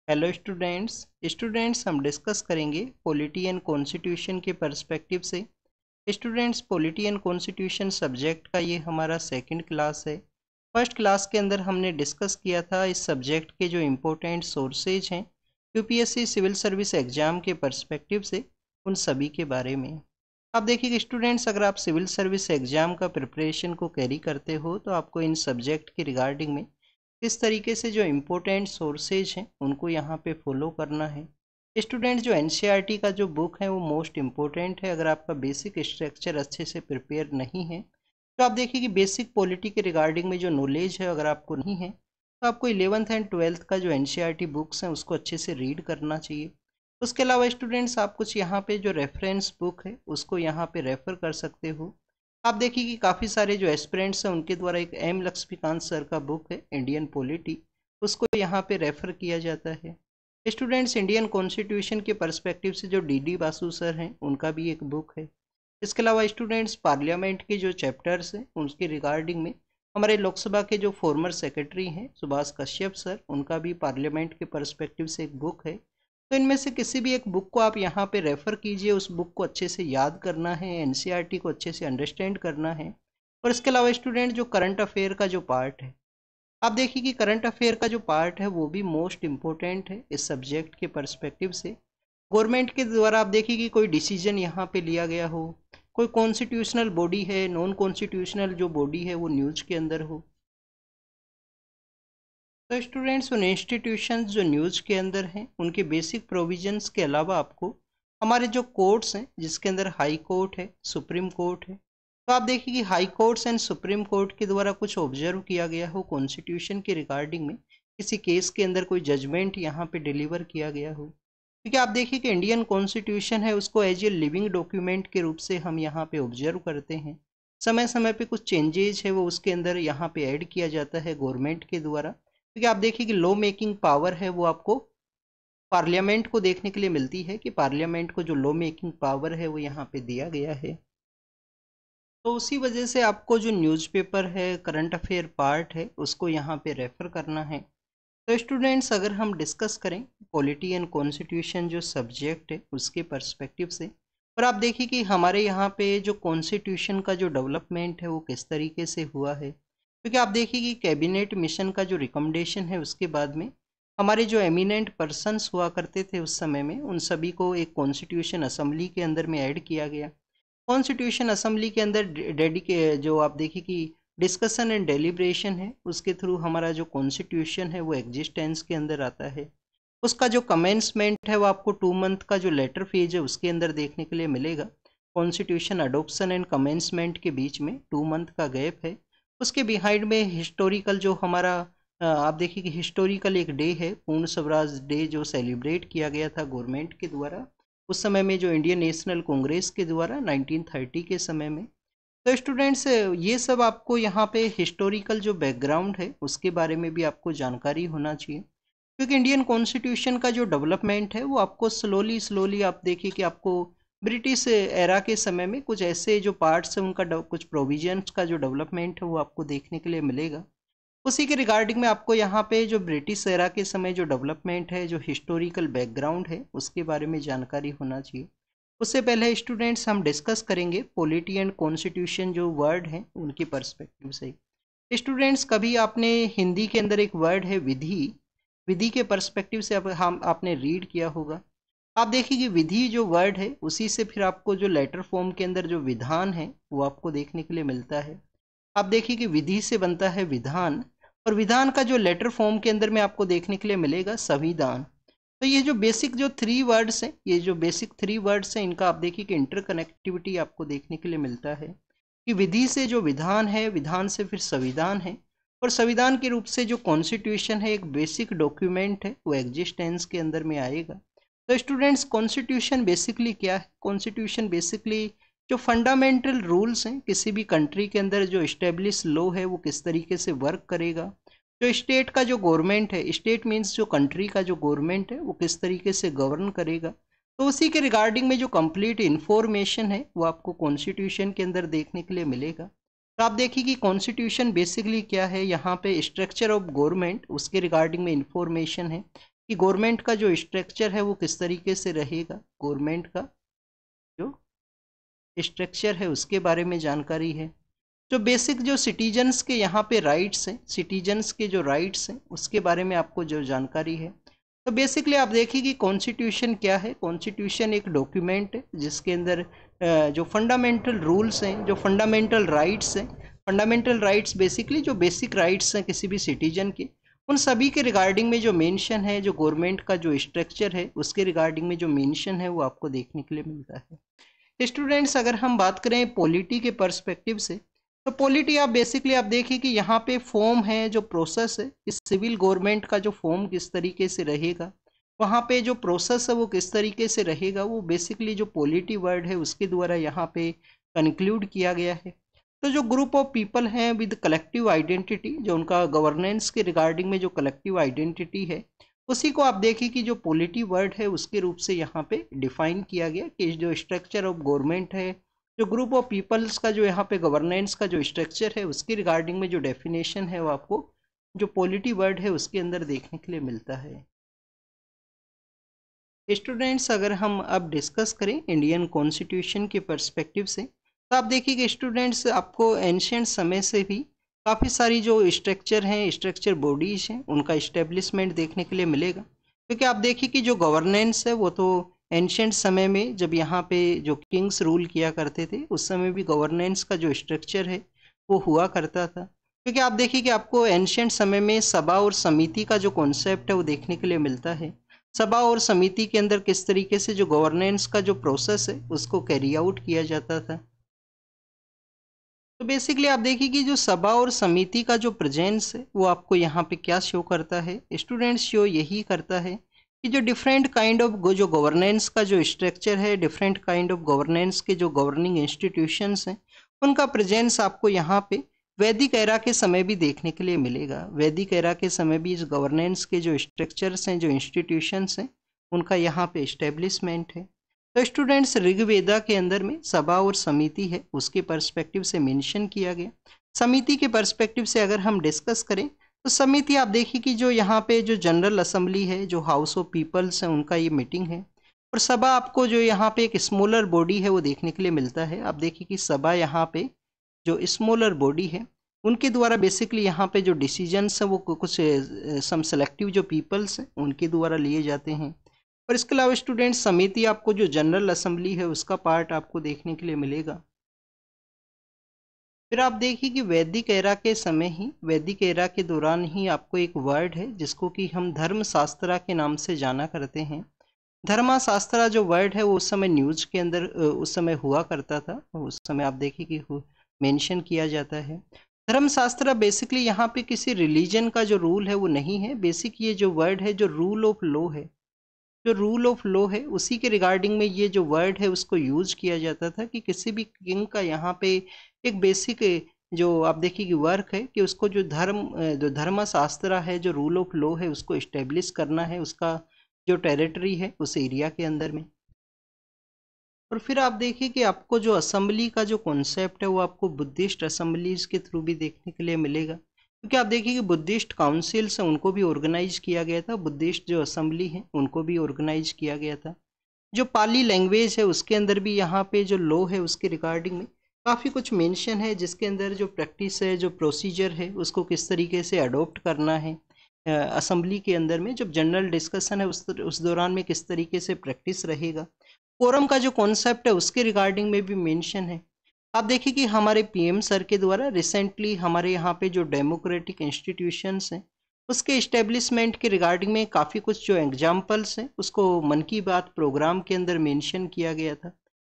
Hello students हम discuss करेंगे polity and constitution के पर्सपेक्टिव से। Students, polity and constitution subject का ये हमारा सेकंड क्लास है। फर्स्ट क्लास के अंदर हमने डिस्कस किया था इस सब्जेक्ट के जो इम्पोर्टेंट सोर्सेज हैं यूपीएससी सिविल सर्विस एग्जाम के पर्सपेक्टिव से, उन सभी के बारे में। आप देखिए स्टूडेंट्स, अगर आप सिविल सर्विस एग्जाम का प्रिपरेशन को कैरी करते हो तो आपको इन सब्जेक्ट के रिगार्डिंग में किस तरीके से जो इम्पोर्टेंट सोर्सेज हैं उनको यहाँ पे फॉलो करना है। स्टूडेंट, जो एनसीईआरटी का जो बुक है वो मोस्ट इम्पोर्टेंट है। अगर आपका बेसिक स्ट्रक्चर अच्छे से प्रिपेयर नहीं है तो आप देखिए कि बेसिक पॉलिटी के रिगार्डिंग में जो नॉलेज है अगर आपको नहीं है तो आपको 11th एंड 12th का जो एनसीईआरटी बुक्स हैं उसको अच्छे से रीड करना चाहिए। उसके अलावा स्टूडेंट्स, आप कुछ यहाँ पे जो रेफरेंस बुक है उसको यहाँ पे रेफ़र कर सकते हो। आप देखिए कि काफ़ी सारे जो एस्पिरेंट्स हैं उनके द्वारा एक एम लक्ष्मीकांत सर का बुक है इंडियन पॉलिटी, उसको यहाँ पे रेफ़र किया जाता है। स्टूडेंट्स, इंडियन कॉन्स्टिट्यूशन के पर्सपेक्टिव से जो डी बासु सर हैं उनका भी एक बुक है। इसके अलावा स्टूडेंट्स, पार्लियामेंट के जो चैप्टर्स हैं उनके रिगार्डिंग में हमारे लोकसभा के जो फॉर्मर सेक्रेटरी हैं सुभाष कश्यप सर, उनका भी पार्लियामेंट के पर्सपेक्टिव से एक बुक है। तो इनमें से किसी भी एक बुक को आप यहाँ पे रेफ़र कीजिए, उस बुक को अच्छे से याद करना है, एनसीईआरटी को अच्छे से अंडरस्टैंड करना है। और इसके अलावा स्टूडेंट, जो करंट अफेयर का जो पार्ट है, आप देखिए कि करंट अफेयर का जो पार्ट है वो भी मोस्ट इम्पोर्टेंट है इस सब्जेक्ट के पर्सपेक्टिव से। गवर्नमेंट के द्वारा आप देखिए कि कोई डिसीजन यहाँ पे लिया गया हो, कोई कॉन्स्टिट्यूशनल बॉडी है, नॉन कॉन्स्टिट्यूशनल जो बॉडी है वो न्यूज़ के अंदर हो। तो स्टूडेंट्स, उन इंस्टीट्यूशंस जो न्यूज़ के अंदर हैं उनके बेसिक प्रोविजंस के अलावा आपको हमारे जो कोर्ट्स हैं जिसके अंदर हाई कोर्ट है, सुप्रीम कोर्ट है, तो आप देखिए कि high courts and supreme court के द्वारा कुछ ऑब्जर्व किया गया हो कॉन्स्टिट्यूशन के रिगार्डिंग में, किसी केस के अंदर कोई जजमेंट यहाँ पे डिलीवर किया गया हो। क्योंकि आप देखिए कि इंडियन कॉन्स्टिट्यूशन है उसको एज ए लिविंग डॉक्यूमेंट के रूप से हम यहाँ पे ऑब्जर्व करते हैं। समय समय पे कुछ चेंजेज है वो उसके अंदर यहाँ पे ऐड किया जाता है गवर्नमेंट के द्वारा। क्योंकि आप देखिए कि लॉ मेकिंग पावर है वो आपको पार्लियामेंट को देखने के लिए मिलती है कि पार्लियामेंट को जो लॉ मेकिंग पावर है वो यहाँ पे दिया गया है। तो उसी वजह से आपको जो न्यूज़पेपर है, करंट अफेयर पार्ट है, उसको यहाँ पे रेफ़र करना है। तो स्टूडेंट्स, अगर हम डिस्कस करें पॉलिटी एंड कॉन्स्टिट्यूशन जो सब्जेक्ट है उसके पर्सपेक्टिव से, और आप देखिए कि हमारे यहाँ पे जो कॉन्स्टिट्यूशन का जो डेवलपमेंट है वो किस तरीके से हुआ है। क्योंकि आप देखिए कि कैबिनेट मिशन का जो रिकमेंडेशन है उसके बाद में हमारे जो एमिनेंट पर्सन्स हुआ करते थे उस समय में, उन सभी को एक कॉन्स्टिट्यूशन असेंबली के अंदर में ऐड किया गया। कॉन्स्टिट्यूशन असेंबली के अंदर डेडिके जो आप देखिए कि डिस्कशन एंड डेलिब्रेशन है उसके थ्रू हमारा जो कॉन्स्टिट्यूशन है वो एग्जिस्टेंस के अंदर आता है। उसका जो कमेंसमेंट है वो आपको 2 मंथ का जो लेटर फेज है उसके अंदर देखने के लिए मिलेगा। कॉन्स्टिट्यूशन अडोप्शन एंड कमेंसमेंट के बीच में 2 मंथ का गैप है। उसके बिहाइंड में हिस्टोरिकल जो हमारा आप देखिए कि हिस्टोरिकल एक डे है, पूर्ण स्वराज डे, जो सेलिब्रेट किया गया था गवर्नमेंट के द्वारा उस समय में, जो इंडियन नेशनल कांग्रेस के द्वारा 1930 के समय में। तो स्टूडेंट्स, ये सब आपको यहाँ पे हिस्टोरिकल जो बैकग्राउंड है उसके बारे में भी आपको जानकारी होना चाहिए। क्योंकि इंडियन कॉन्स्टिट्यूशन का जो डेवलपमेंट है वो आपको स्लोली स्लोली आप देखिए कि आपको ब्रिटिश एरा के समय में कुछ ऐसे जो पार्ट्स हैं उनका कुछ प्रोविजंस का जो डेवलपमेंट है वो आपको देखने के लिए मिलेगा। उसी के रिगार्डिंग में आपको यहाँ पे जो ब्रिटिश एरा के समय जो डेवलपमेंट है, जो हिस्टोरिकल बैकग्राउंड है, उसके बारे में जानकारी होना चाहिए। उससे पहले स्टूडेंट्स, हम डिस्कस करेंगे पॉलिटी एंड कॉन्स्टिट्यूशन जो वर्ड हैं उनकी पर्सपेक्टिव से। स्टूडेंट्स, कभी आपने हिंदी के अंदर एक वर्ड है विधि, विधि के पर्सपेक्टिव से हम आपने रीड किया होगा। आप देखिए कि विधि जो वर्ड है उसी से फिर आपको जो लेटर फॉर्म के अंदर जो विधान है वो आपको देखने के लिए मिलता है। आप देखिए कि विधि से बनता है विधान, और विधान का जो लेटर फॉर्म के अंदर में आपको देखने के लिए मिलेगा संविधान। तो ये जो बेसिक जो 3 वर्ड्स हैं, ये जो बेसिक 3 वर्ड्स हैं, इनका आप देखिए कि इंटरकनेक्टिविटी आपको देखने के लिए मिलता है कि विधि से जो विधान है, विधान से फिर संविधान है, और संविधान के रूप से जो कॉन्स्टिट्यूशन है एक बेसिक डॉक्यूमेंट है वो एग्जिस्टेंस के अंदर में आएगा। तो स्टूडेंट्स, कॉन्स्टिट्यूशन बेसिकली क्या है? कॉन्स्टिट्यूशन बेसिकली जो फंडामेंटल रूल्स हैं किसी भी कंट्री के अंदर, जो इस्टेब्लिश लॉ है वो किस तरीके से वर्क करेगा, जो स्टेट का जो गवर्नमेंट है, स्टेट मीन्स जो कंट्री का जो गवर्नमेंट है वो किस तरीके से गवर्न करेगा, तो उसी के रिगार्डिंग में जो कंप्लीट इन्फॉर्मेशन है वो आपको कॉन्स्टिट्यूशन के अंदर देखने के लिए मिलेगा। तो आप देखिए कि कॉन्स्टिट्यूशन बेसिकली क्या है, यहाँ पे स्ट्रक्चर ऑफ गवर्नमेंट उसके रिगार्डिंग में इंफॉर्मेशन है कि गवर्नमेंट का जो स्ट्रक्चर है वो किस तरीके से रहेगा, गवर्नमेंट का जो स्ट्रक्चर है उसके बारे में जानकारी है। जो बेसिक जो सिटीजन्स के यहाँ पे राइट्स हैं, सिटीजन्स के जो राइट्स हैं उसके बारे में आपको जो जानकारी है। तो बेसिकली आप देखिए कि कॉन्स्टिट्यूशन क्या है। कॉन्स्टिट्यूशन एक डॉक्यूमेंट है जिसके अंदर जो फंडामेंटल रूल्स हैं, जो फंडामेंटल राइट्स हैं, फंडामेंटल राइट्स बेसिकली जो बेसिक राइट्स हैं किसी भी सिटीजन के, उन सभी के रिगार्डिंग में जो मेंशन है, जो गवर्नमेंट का जो स्ट्रक्चर है उसके रिगार्डिंग में जो मेंशन है वो आपको देखने के लिए मिलता है। स्टूडेंट्स अगर हम बात करें पॉलिटी के पर्सपेक्टिव से, तो पॉलिटी आप बेसिकली आप देखिए कि यहाँ पे फॉर्म है, जो प्रोसेस है, इस सिविल गवर्नमेंट का जो फॉर्म किस तरीके से रहेगा, वहाँ पे जो प्रोसेस है वो किस तरीके से रहेगा, वो बेसिकली जो पॉलिटी वर्ड है उसके द्वारा यहाँ पे कंक्लूड किया गया है। तो जो ग्रुप ऑफ पीपल हैं विद कलेक्टिव आइडेंटिटी, जो उनका गवर्नेंस के रिगार्डिंग में जो कलेक्टिव आइडेंटिटी है, उसी को आप देखिए कि जो पॉलिटी वर्ड है उसके रूप से यहाँ पे डिफाइन किया गया कि जो स्ट्रक्चर ऑफ गवर्नमेंट है, जो ग्रुप ऑफ पीपल्स का जो यहाँ पे गवर्नेंस का जो स्ट्रक्चर है उसके रिगार्डिंग में जो डेफिनेशन है वो आपको जो पॉलिटी वर्ड है उसके अंदर देखने के लिए मिलता है। स्टूडेंट्स अगर हम अब डिस्कस करें इंडियन कॉन्स्टिट्यूशन के पर्सपेक्टिव से, तो आप देखिए कि स्टूडेंट्स आपको एंशियंट समय से भी काफ़ी सारी जो स्ट्रक्चर हैं, स्ट्रक्चर बॉडीज हैं, उनका इस्टेब्लिशमेंट देखने के लिए मिलेगा। क्योंकि आप देखिए कि जो गवर्नेंस है वो तो एंशियंट समय में जब यहाँ पे जो किंग्स रूल किया करते थे उस समय भी गवर्नेंस का जो स्ट्रक्चर है वो हुआ करता था। क्योंकि आप देखिए कि आपको एंशियंट समय में सभा और समिति का जो कॉन्सेप्ट है वो देखने के लिए मिलता है। सभा और समिति के अंदर किस तरीके से जो गवर्नेंस का जो प्रोसेस है उसको कैरी आउट किया जाता था। तो बेसिकली आप देखिए कि जो सभा और समिति का जो प्रेजेंस है वो आपको यहाँ पे क्या शो करता है, स्टूडेंट्स शो यही करता है कि जो डिफरेंट काइंड ऑफ जो गवर्नेंस का जो स्ट्रक्चर है, डिफरेंट काइंड ऑफ गवर्नेंस के जो गवर्निंग इंस्टीट्यूशंस हैं, उनका प्रेजेंस आपको यहाँ पे वैदिक एरा के समय भी देखने के लिए मिलेगा। वैदिक एरा के समय भी इस गवर्नेंस के जो स्ट्रक्चर्स हैं, जो इंस्टीट्यूशंस हैं, उनका यहाँ पे इस्टेब्लिशमेंट है। तो स्टूडेंट्स ऋग्वेदा के अंदर में सभा और समिति है उसके पर्सपेक्टिव से मेंशन किया गया। समिति के पर्सपेक्टिव से अगर हम डिस्कस करें तो समिति आप देखिए कि जो यहाँ पे जो जनरल असेंबली है, जो हाउस ऑफ पीपल्स है, उनका ये मीटिंग है। और सभा आपको जो यहाँ पे एक स्मॉलर बॉडी है वो देखने के लिए मिलता है। आप देखिए कि सभा यहाँ पे जो स्मॉलर बॉडी है उनके द्वारा बेसिकली यहाँ पे जो डिसीजंस हैं वो कुछ सम सेलेक्टिव जो पीपल्स हैं उनके द्वारा लिए जाते हैं। और इसके अलावा स्टूडेंट समिति आपको जो जनरल असेंबली है उसका पार्ट आपको देखने के लिए मिलेगा। फिर आप देखिए कि वैदिक एरा के समय ही, वैदिक एरा के दौरान ही आपको एक वर्ड है जिसको कि हम धर्मशास्त्रा के नाम से जाना करते हैं। धर्मशास्त्रा जो वर्ड है वो उस समय न्यूज के अंदर उस समय हुआ करता था, उस समय आप देखिए कि मेंशन किया जाता है। धर्मशास्त्रा बेसिकली यहाँ पे किसी रिलीजन का जो रूल है वो नहीं है। बेसिक ये जो वर्ड है जो रूल ऑफ लॉ है, जो रूल ऑफ लॉ है उसी के रिगार्डिंग में ये जो वर्ड है उसको यूज किया जाता था कि किसी भी किंग का यहाँ पे एक बेसिक जो आप देखिए कि वर्क है कि उसको जो धर्मशास्त्र है, जो रूल ऑफ लॉ है, उसको इस्टेब्लिश करना है उसका जो टेरिटरी है उस एरिया के अंदर में। और फिर आप देखिए कि आपको जो असेंबली का जो कॉन्सेप्ट है वो आपको बुद्धिस्ट असेंबलीज के थ्रू भी देखने के लिए मिलेगा। क्योंकि आप देखिए कि बुद्धिस्ट काउंसिल्स हैं उनको भी ऑर्गेनाइज किया गया था, बुद्धिस्ट जो असेंबली है उनको भी ऑर्गेनाइज किया गया था। जो पाली लैंग्वेज है उसके अंदर भी यहाँ पे जो लॉ है उसके रिगार्डिंग में काफ़ी कुछ मेंशन है, जिसके अंदर जो प्रैक्टिस है, जो प्रोसीजर है, उसको किस तरीके से अडोप्ट करना है असेंबली के अंदर में, जब जनरल डिस्कशन है उस दौरान में किस तरीके से प्रैक्टिस रहेगा। कोरम का जो कॉन्सेप्ट है उसके रिगार्डिंग में भी मेंशन है। आप देखिए कि हमारे पीएम सर के द्वारा रिसेंटली हमारे यहाँ पे जो डेमोक्रेटिक इंस्टीट्यूशंस हैं उसके इस्टेब्लिशमेंट के रिगार्डिंग में काफ़ी कुछ जो एग्जाम्पल्स हैं उसको मन की बात प्रोग्राम के अंदर मेंशन किया गया था।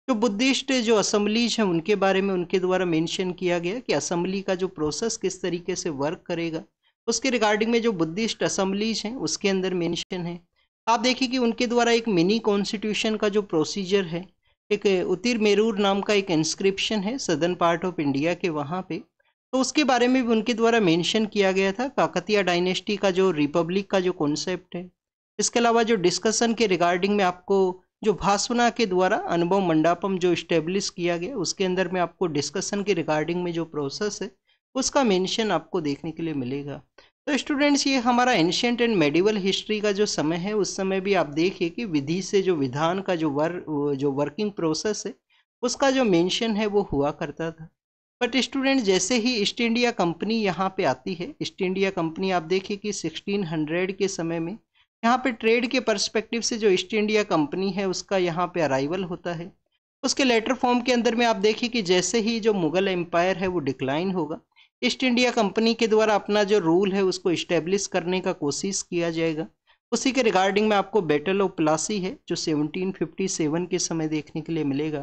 जो बुद्धिस्ट जो असेंबलीज हैं उनके बारे में उनके द्वारा मेंशन किया गया कि असेंबली का जो प्रोसेस किस तरीके से वर्क करेगा, उसके रिगार्डिंग में जो बुद्धिस्ट असेंबलीज हैं उसके अंदर मेंशन है। आप देखिए कि उनके द्वारा एक मिनी कॉन्स्टिट्यूशन का जो प्रोसीजर है, एक उतिरमेरूर नाम का एक इंस्क्रिप्शन है सदर्न पार्ट ऑफ इंडिया के वहाँ पे, तो उसके बारे में भी उनके द्वारा मेंशन किया गया था। काकतीय डायनेस्टी का जो रिपब्लिक का जो कॉन्सेप्ट है, इसके अलावा जो डिस्कशन के रिगार्डिंग में आपको जो भासवना के द्वारा अनुभव मंडपम जो इस्टेब्लिश किया गया उसके अंदर में आपको डिस्कशन के रिगार्डिंग में जो प्रोसेस है उसका मेंशन आपको देखने के लिए मिलेगा। तो स्टूडेंट्स ये हमारा एंशियंट एंड मेडिवल हिस्ट्री का जो समय है, उस समय भी आप देखिए कि विधि से जो विधान का जो वर्किंग प्रोसेस है उसका जो मेंशन है वो हुआ करता था। बट स्टूडेंट जैसे ही ईस्ट इंडिया कंपनी यहाँ पे आती है, ईस्ट इंडिया कंपनी आप देखिए कि 1600 के समय में यहाँ पे ट्रेड के पर्सपेक्टिव से जो ईस्ट इंडिया कंपनी है उसका यहाँ पे अराइवल होता है। उसके लेटर फॉर्म के अंदर में आप देखिए कि जैसे ही जो मुगल एम्पायर है वो डिक्लाइन होगा, ईस्ट इंडिया कंपनी के द्वारा अपना जो रूल है उसको इस्टेब्लिश करने का कोशिश किया जाएगा। उसी के रिगार्डिंग में आपको बैटल ऑफ प्लासी है जो 1757 के समय देखने के लिए मिलेगा।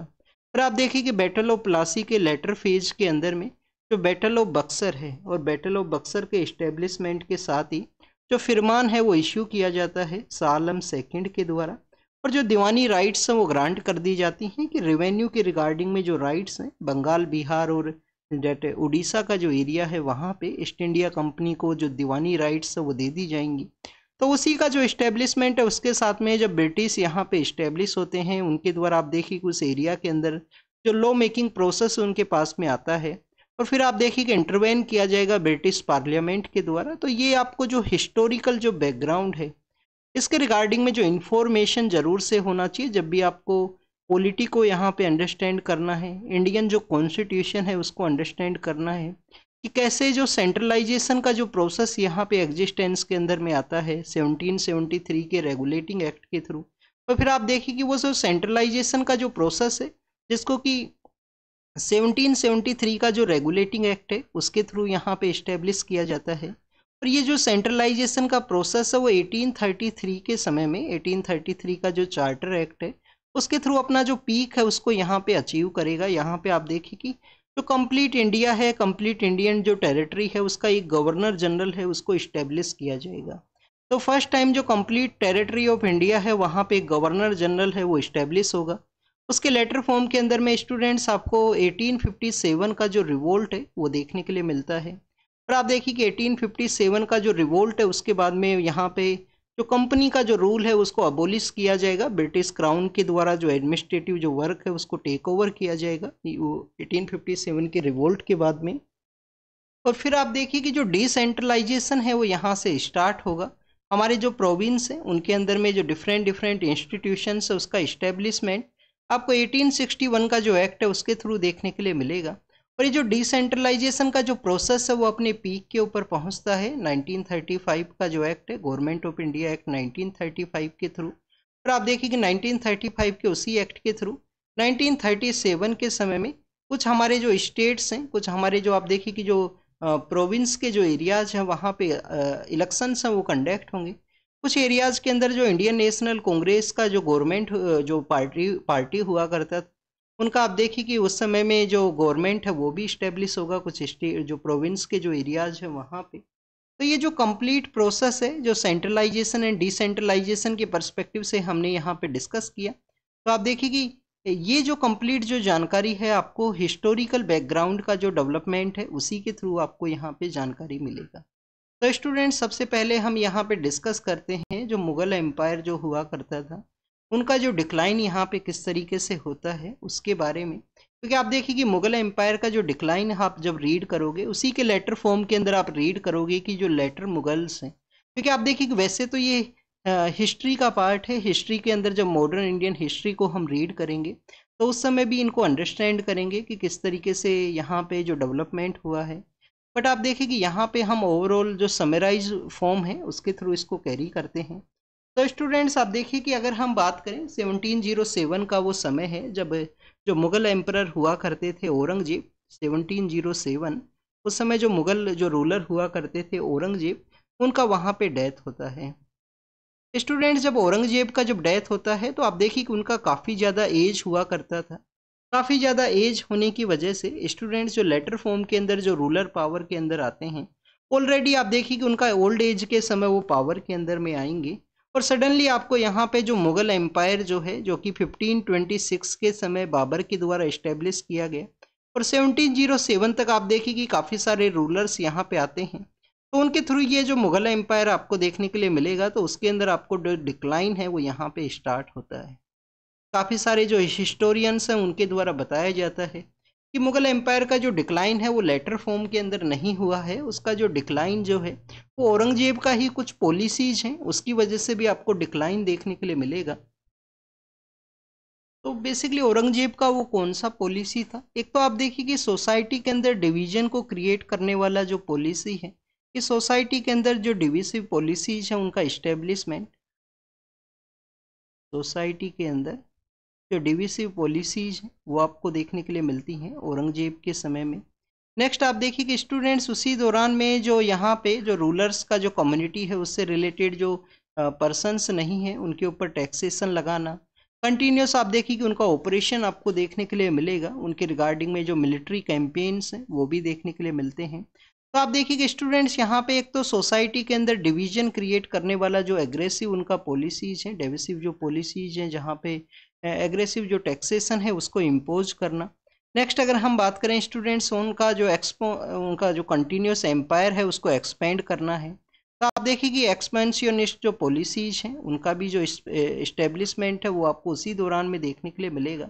और आप देखिए कि बैटल ऑफ प्लासी के लेटर फेज के अंदर में जो बैटल ऑफ बक्सर है, और बैटल ऑफ बक्सर के इस्टेब्लिशमेंट के साथ ही जो फिरमान है वो इश्यू किया जाता है शाह आलम सेकंड के द्वारा। और जो दीवानी राइट्स हैं वो ग्रांट कर दी जाती हैं कि रेवेन्यू के रिगार्डिंग में जो राइट्स हैं बंगाल, बिहार और उड़ीसा का जो एरिया है वहाँ पे ईस्ट इंडिया कंपनी को जो दीवानी राइट्स है वो दे दी जाएंगी। तो उसी का जो इस्टेब्लिशमेंट है उसके साथ में जब ब्रिटिश यहाँ पे इस्टेब्लिश होते हैं उनके द्वारा आप देखिए कि उस एरिया के अंदर जो लॉ मेकिंग प्रोसेस उनके पास में आता है, और फिर आप देखिए कि इंटरवेन किया जाएगा ब्रिटिश पार्लियामेंट के द्वारा। तो ये आपको जो हिस्टोरिकल जो बैकग्राउंड है इसके रिगार्डिंग में जो इन्फॉर्मेशन ज़रूर से होना चाहिए जब भी आपको पॉलिटी को यहाँ पे अंडरस्टैंड करना है, इंडियन जो कॉन्स्टिट्यूशन है उसको अंडरस्टैंड करना है कि कैसे जो सेंट्रलाइजेशन का जो प्रोसेस यहाँ पे एग्जिस्टेंस के अंदर में आता है 1773 के रेगुलेटिंग एक्ट के थ्रू। और फिर आप देखिए कि वो जो सेंट्रलाइजेशन का जो प्रोसेस है जिसको कि 1773 का जो रेगुलेटिंग एक्ट है उसके थ्रू यहाँ पे इस्टेब्लिश किया जाता है। और ये जो सेंट्रलाइजेशन का प्रोसेस है वो 1833 के समय में 1833 का जो चार्टर एक्ट है उसके थ्रू अपना जो पीक है उसको यहाँ पे अचीव करेगा। यहाँ पे आप देखिए कि जो कंप्लीट इंडिया है, कंप्लीट इंडियन जो टेरिटरी है उसका एक गवर्नर जनरल है उसको इस्टेब्लिश किया जाएगा। तो फर्स्ट टाइम जो कंप्लीट टेरिटरी ऑफ इंडिया है वहाँ पे एक गवर्नर जनरल है वो इस्टेब्लिश होगा। उसके लेटर फॉर्म के अंदर में स्टूडेंट्स आपको 1857 का जो रिवोल्ट है वो देखने के लिए मिलता है। और आप देखिए कि 1857 का जो रिवोल्ट है उसके बाद में यहाँ पे जो कंपनी का जो रूल है उसको अबोलिश किया जाएगा, ब्रिटिश क्राउन के द्वारा जो एडमिनिस्ट्रेटिव जो वर्क है उसको टेक ओवर किया जाएगा 1857 के रिवोल्ट के बाद में। और फिर आप देखिए कि जो डिसेंट्रलाइजेशन है वो यहाँ से स्टार्ट होगा। हमारे जो प्रोविंस हैं उनके अंदर में जो डिफरेंट डिफरेंट इंस्टीट्यूशंस है उसका इस्टेब्लिशमेंट आपको 1861 का जो एक्ट है उसके थ्रू देखने के लिए मिलेगा। और ये जो डिसेंट्रलाइजेशन का जो प्रोसेस है वो अपने पीक के ऊपर पहुंचता है 1935 का जो एक्ट है गवर्नमेंट ऑफ इंडिया एक्ट 1935 के थ्रू। और आप देखिए कि 1935 के उसी एक्ट के थ्रू 1937 के समय में कुछ हमारे जो स्टेट्स हैं, कुछ हमारे जो आप देखिए कि जो प्रोविंस के जो एरियाज हैं वहाँ पे इलेक्शंस हैं वो कंडक्ट होंगे। कुछ एरियाज़ के अंदर जो इंडियन नेशनल कांग्रेस का जो गवर्नमेंट जो पार्टी हुआ करता था उनका आप देखिए कि उस समय में जो गवर्नमेंट है वो भी इस्टेब्लिश होगा कुछ स्टेट जो प्रोविंस के जो एरियाज हैं वहाँ पे। तो ये जो कंप्लीट प्रोसेस है जो सेंट्रलाइजेशन एंड डिसेंट्रलाइजेशन के पर्सपेक्टिव से हमने यहाँ पे डिस्कस किया। तो आप देखिए कि ये जो कंप्लीट जो जानकारी है आपको हिस्टोरिकल बैकग्राउंड का जो डेवलपमेंट है उसी के थ्रू आपको यहाँ पे जानकारी मिलेगा। तो स्टूडेंट सबसे पहले हम यहाँ पे डिस्कस करते हैं जो मुगल एम्पायर जो हुआ करता था उनका जो डिक्लाइन यहाँ पे किस तरीके से होता है उसके बारे में। क्योंकि आप देखिए कि मुगल एम्पायर का जो डिक्लाइन आप जब रीड करोगे उसी के लेटर फॉर्म के अंदर आप रीड करोगे कि जो लेटर मुगल्स हैं, क्योंकि आप देखिए कि वैसे तो ये हिस्ट्री का पार्ट है, हिस्ट्री के अंदर जब मॉडर्न इंडियन हिस्ट्री को हम रीड करेंगे तो उस समय भी इनको अंडरस्टैंड करेंगे कि किस तरीके से यहाँ पे जो डेवलपमेंट हुआ है। बट आप देखिए कि यहाँ पे हम ओवरऑल जो समराइज फॉर्म है उसके थ्रू इसको कैरी करते हैं। तो स्टूडेंट्स आप देखिए कि अगर हम बात करें 1707 का वो समय है जब जो मुगल एम्परर हुआ करते थे औरंगजेब 1707, उस समय जो मुगल जो रूलर हुआ करते थे औरंगजेब उनका वहाँ पे डेथ होता है। स्टूडेंट्स जब औरंगजेब का जब डेथ होता है तो आप देखिए कि उनका काफ़ी ज़्यादा एज हुआ करता था। काफ़ी ज़्यादा एज होने की वजह से स्टूडेंट्स जो लेटर फॉर्म के अंदर जो रूलर पावर के अंदर आते हैं ऑलरेडी आप देखिए कि उनका ओल्ड एज के समय वो पावर के अंदर में आएंगे। और सडनली आपको यहाँ पे जो मुगल एम्पायर जो है जो कि 1526 के समय बाबर के द्वारा इस्टेब्लिश किया गया और 1707 तक आप देखिए कि काफ़ी सारे रूलर्स यहाँ पे आते हैं। तो उनके थ्रू ये जो मुगल एम्पायर आपको देखने के लिए मिलेगा तो उसके अंदर आपको जो डिक्लाइन है वो यहाँ पे स्टार्ट होता है। काफ़ी सारे जो हिस्टोरियंस हैं उनके द्वारा बताया जाता है कि मुगल एम्पायर का जो डिक्लाइन है वो लेटर फॉर्म के अंदर नहीं हुआ है, उसका जो डिक्लाइन जो है वो औरंगजेब का ही कुछ पॉलिसीज हैं उसकी वजह से भी आपको डिक्लाइन देखने के लिए मिलेगा। तो बेसिकली औरंगजेब का वो कौन सा पॉलिसी था, एक तो आप देखिए कि सोसाइटी के अंदर डिवीजन को क्रिएट करने वाला जो पॉलिसी है, कि सोसाइटी के अंदर जो डिविसिव पॉलिसीज है उनका इस्टेब्लिशमेंट, सोसाइटी के अंदर जो डिविसिव पॉलिसीज हैं वो आपको देखने के लिए मिलती हैं औरंगजेब के समय में। नेक्स्ट आप देखिए कि स्टूडेंट्स उसी दौरान में जो यहाँ पे जो रूलर्स का जो कम्युनिटी है उससे रिलेटेड जो पर्सन्स नहीं है उनके ऊपर टैक्सेशन लगाना, कंटिन्यूस आप देखिए कि उनका ऑपरेशन आपको देखने के लिए मिलेगा, उनके रिगार्डिंग में जो मिलिट्री कैंपेन्स हैं वो भी देखने के लिए मिलते हैं। तो आप देखिए कि स्टूडेंट्स यहाँ पे एक तो सोसाइटी के अंदर डिवीजन क्रिएट करने वाला जो एग्रेसिव उनका पॉलिसीज है, डिविसिव जो पॉलिसीज हैं जहाँ पे एग्रेसिव जो टैक्सेशन है उसको इम्पोज करना। नेक्स्ट अगर हम बात करें स्टूडेंट्स उनका जो कंटिन्यूस एम्पायर है उसको एक्सपेंड करना है। तो आप देखिए कि एक्सपेंशनिस्ट जो पॉलिसीज हैं उनका भी जो इस्टेब्लिशमेंट है वो आपको उसी दौरान में देखने के लिए मिलेगा।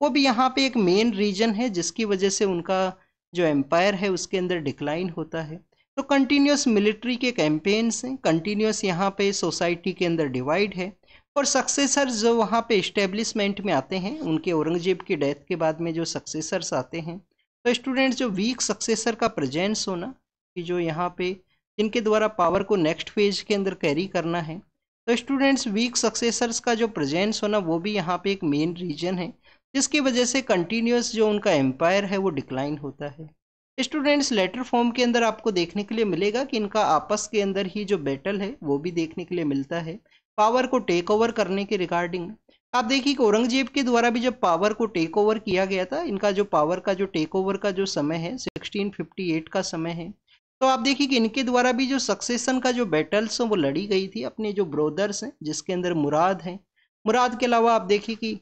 वो भी यहाँ पे एक मेन रीजन है जिसकी वजह से उनका जो एम्पायर है उसके अंदर डिक्लाइन होता है। तो कंटिन्यूस मिलिट्री के कैंपेन्स हैं, कंटिन्यूस यहाँ पे सोसाइटी के अंदर डिवाइड है, और सक्सेसर्स जो वहाँ पे इस्टेब्लिशमेंट में आते हैं उनके औरंगजेब की डेथ के बाद में जो सक्सेसर्स आते हैं, तो स्टूडेंट्स जो वीक सक्सेसर का प्रेजेंस होना कि जो यहाँ पे जिनके द्वारा पावर को नेक्स्ट फेज के अंदर कैरी करना है, तो स्टूडेंट्स वीक सक्सेसर्स का जो प्रेजेंस होना वो भी यहाँ पे एक मेन रीजन है जिसकी वजह से कंटिन्यूस जो उनका एम्पायर है वो डिक्लाइन होता है। स्टूडेंट्स लेटर फॉर्म के अंदर आपको देखने के लिए मिलेगा कि इनका आपस के अंदर ही जो बैटल है वो भी देखने के लिए मिलता है पावर को टेक ओवर करने के रिगार्डिंग। आप देखिए कि औरंगजेब के द्वारा भी जब पावर को टेक ओवर किया गया था, इनका जो पावर का जो टेक ओवर का जो समय है 1658 का समय है, तो आप देखिए कि इनके द्वारा भी जो सक्सेशन का जो बैटल्स हैं वो लड़ी गई थी अपने जो ब्रोदर्स हैं जिसके अंदर मुराद हैं, मुराद के अलावा आप देखिए कि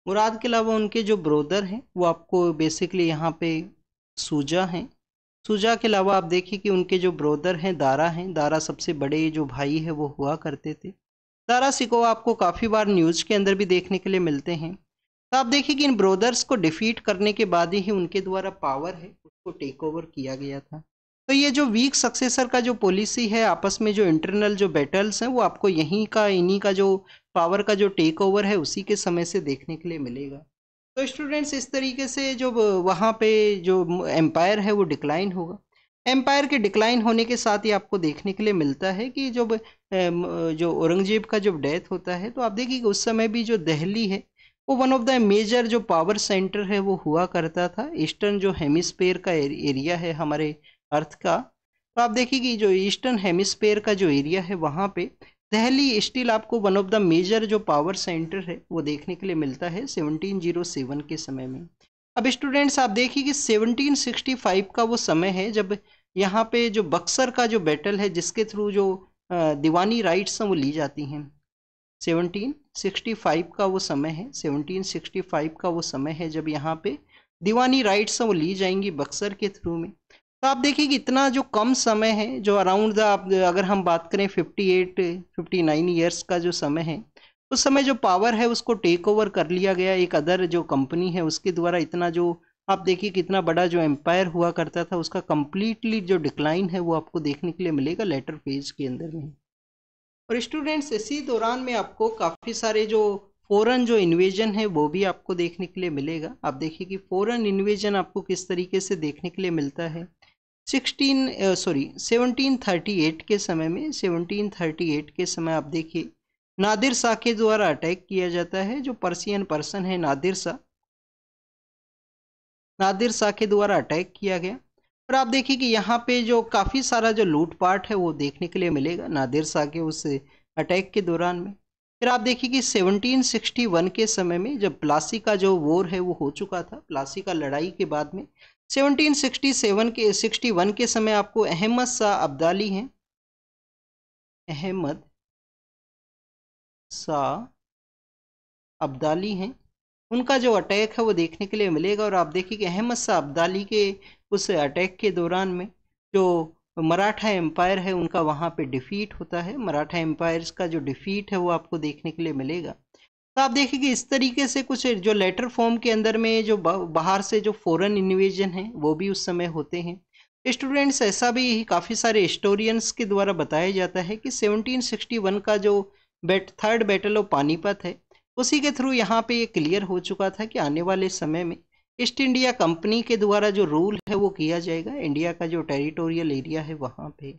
मुराद के अलावा उनके जो ब्रोदर हैं वो आपको बेसिकली यहाँ पे सूजा हैं, सूजा के अलावा आप देखिए कि उनके जो ब्रोदर हैं दारा हैं, दारा सबसे बड़े जो भाई है वो हुआ करते थे। दारा सिको आपको काफ़ी बार न्यूज़ के अंदर भी देखने के लिए मिलते हैं। तो आप देखिए कि इन ब्रोदर्स को डिफीट करने के बाद ही उनके द्वारा पावर है उसको टेक ओवर किया गया था। तो ये जो वीक सक्सेसर का जो पॉलिसी है, आपस में जो इंटरनल जो बैटल्स हैं वो आपको इन्हीं का जो पावर का जो टेक ओवर है उसी के समय से देखने के लिए मिलेगा। तो स्टूडेंट्स इस तरीके से जो वहाँ पे जो एम्पायर है वो डिक्लाइन होगा। एम्पायर के डिक्लाइन होने के साथ ही आपको देखने के लिए मिलता है कि जो औरंगजेब का जब डेथ होता है, तो आप देखिए कि उस समय भी जो दिल्ली है वो वन ऑफ द मेजर जो पावर सेंटर है वो हुआ करता था। ईस्टर्न जो हेमिस्फेयर का एरिया है हमारे अर्थ का, तो आप देखिए कि जो ईस्टर्न हेमिस्फेयर का जो एरिया है वहाँ पे दिल्ली स्टिल आपको वन ऑफ द मेजर जो पावर सेंटर है वो देखने के लिए मिलता है 1707 के समय में। अब स्टूडेंट्स आप देखिए कि 1765 का वो समय है जब यहाँ पे जो बक्सर का जो बैटल है जिसके थ्रू जो दीवानी राइट्स हैं वो ली जाती हैं। 1765 का वो समय है, 1765 का वो समय है जब यहाँ पे दीवानी राइट्स हैं वो ली जाएंगी बक्सर के थ्रू में। तो आप देखिए कि इतना जो कम समय है, जो अराउंड द अगर हम बात करें 59 ईयर्स का जो समय है, उस समय जो पावर है उसको टेक ओवर कर लिया गया एक अदर जो कंपनी है उसके द्वारा। इतना जो आप देखिए कितना बड़ा जो एम्पायर हुआ करता था उसका कंप्लीटली जो डिक्लाइन है वो आपको देखने के लिए मिलेगा लेटर फेज के अंदर में। और स्टूडेंट्स इसी दौरान में आपको काफ़ी सारे जो फॉरेन जो इन्वेजन है वो भी आपको देखने के लिए मिलेगा। आप देखिए कि फॉरेन इन्वेजन आपको किस तरीके से देखने के लिए मिलता है। 1738 के समय में, 1738 के समय आप देखिए नादिर शाह के द्वारा अटैक किया जाता है। जो पर्सियन पर्सन है नादिर शाह के द्वारा अटैक किया गया। और आप देखिए कि यहाँ पे जो काफ़ी सारा जो लूटपाट है वो देखने के लिए मिलेगा नादिर शाह के उस अटैक के दौरान में। फिर आप देखिए कि 1761 के समय में जब प्लासी का जो वॉर है वो हो चुका था, प्लासी का लड़ाई के बाद में 61 के समय आपको अहमद शाह अब्दाली हैं, अहमद शाह अब्दाली हैं, उनका जो अटैक है वो देखने के लिए मिलेगा। और आप देखिए कि अहमद शाह अब्दाली के उस अटैक के दौरान में जो मराठा एम्पायर है उनका वहाँ पे डिफीट होता है। मराठा एम्पायर्स का जो डिफीट है वो आपको देखने के लिए मिलेगा। तो आप देखिए कि इस तरीके से कुछ जो लेटर फॉर्म के अंदर में जो बाहर से जो फॉरेन इन्वेजन है वो भी उस समय होते हैं। स्टूडेंट्स, ऐसा भी काफ़ी सारे हिस्टोरियंस के द्वारा बताया जाता है कि 1761 का जो थर्ड बैटल ऑफ पानीपत है, उसी के थ्रू यहाँ पे ये क्लियर हो चुका था कि आने वाले समय में ईस्ट इंडिया कंपनी के द्वारा जो रूल है वो किया जाएगा इंडिया का जो टेरिटोरियल एरिया है वहाँ पे।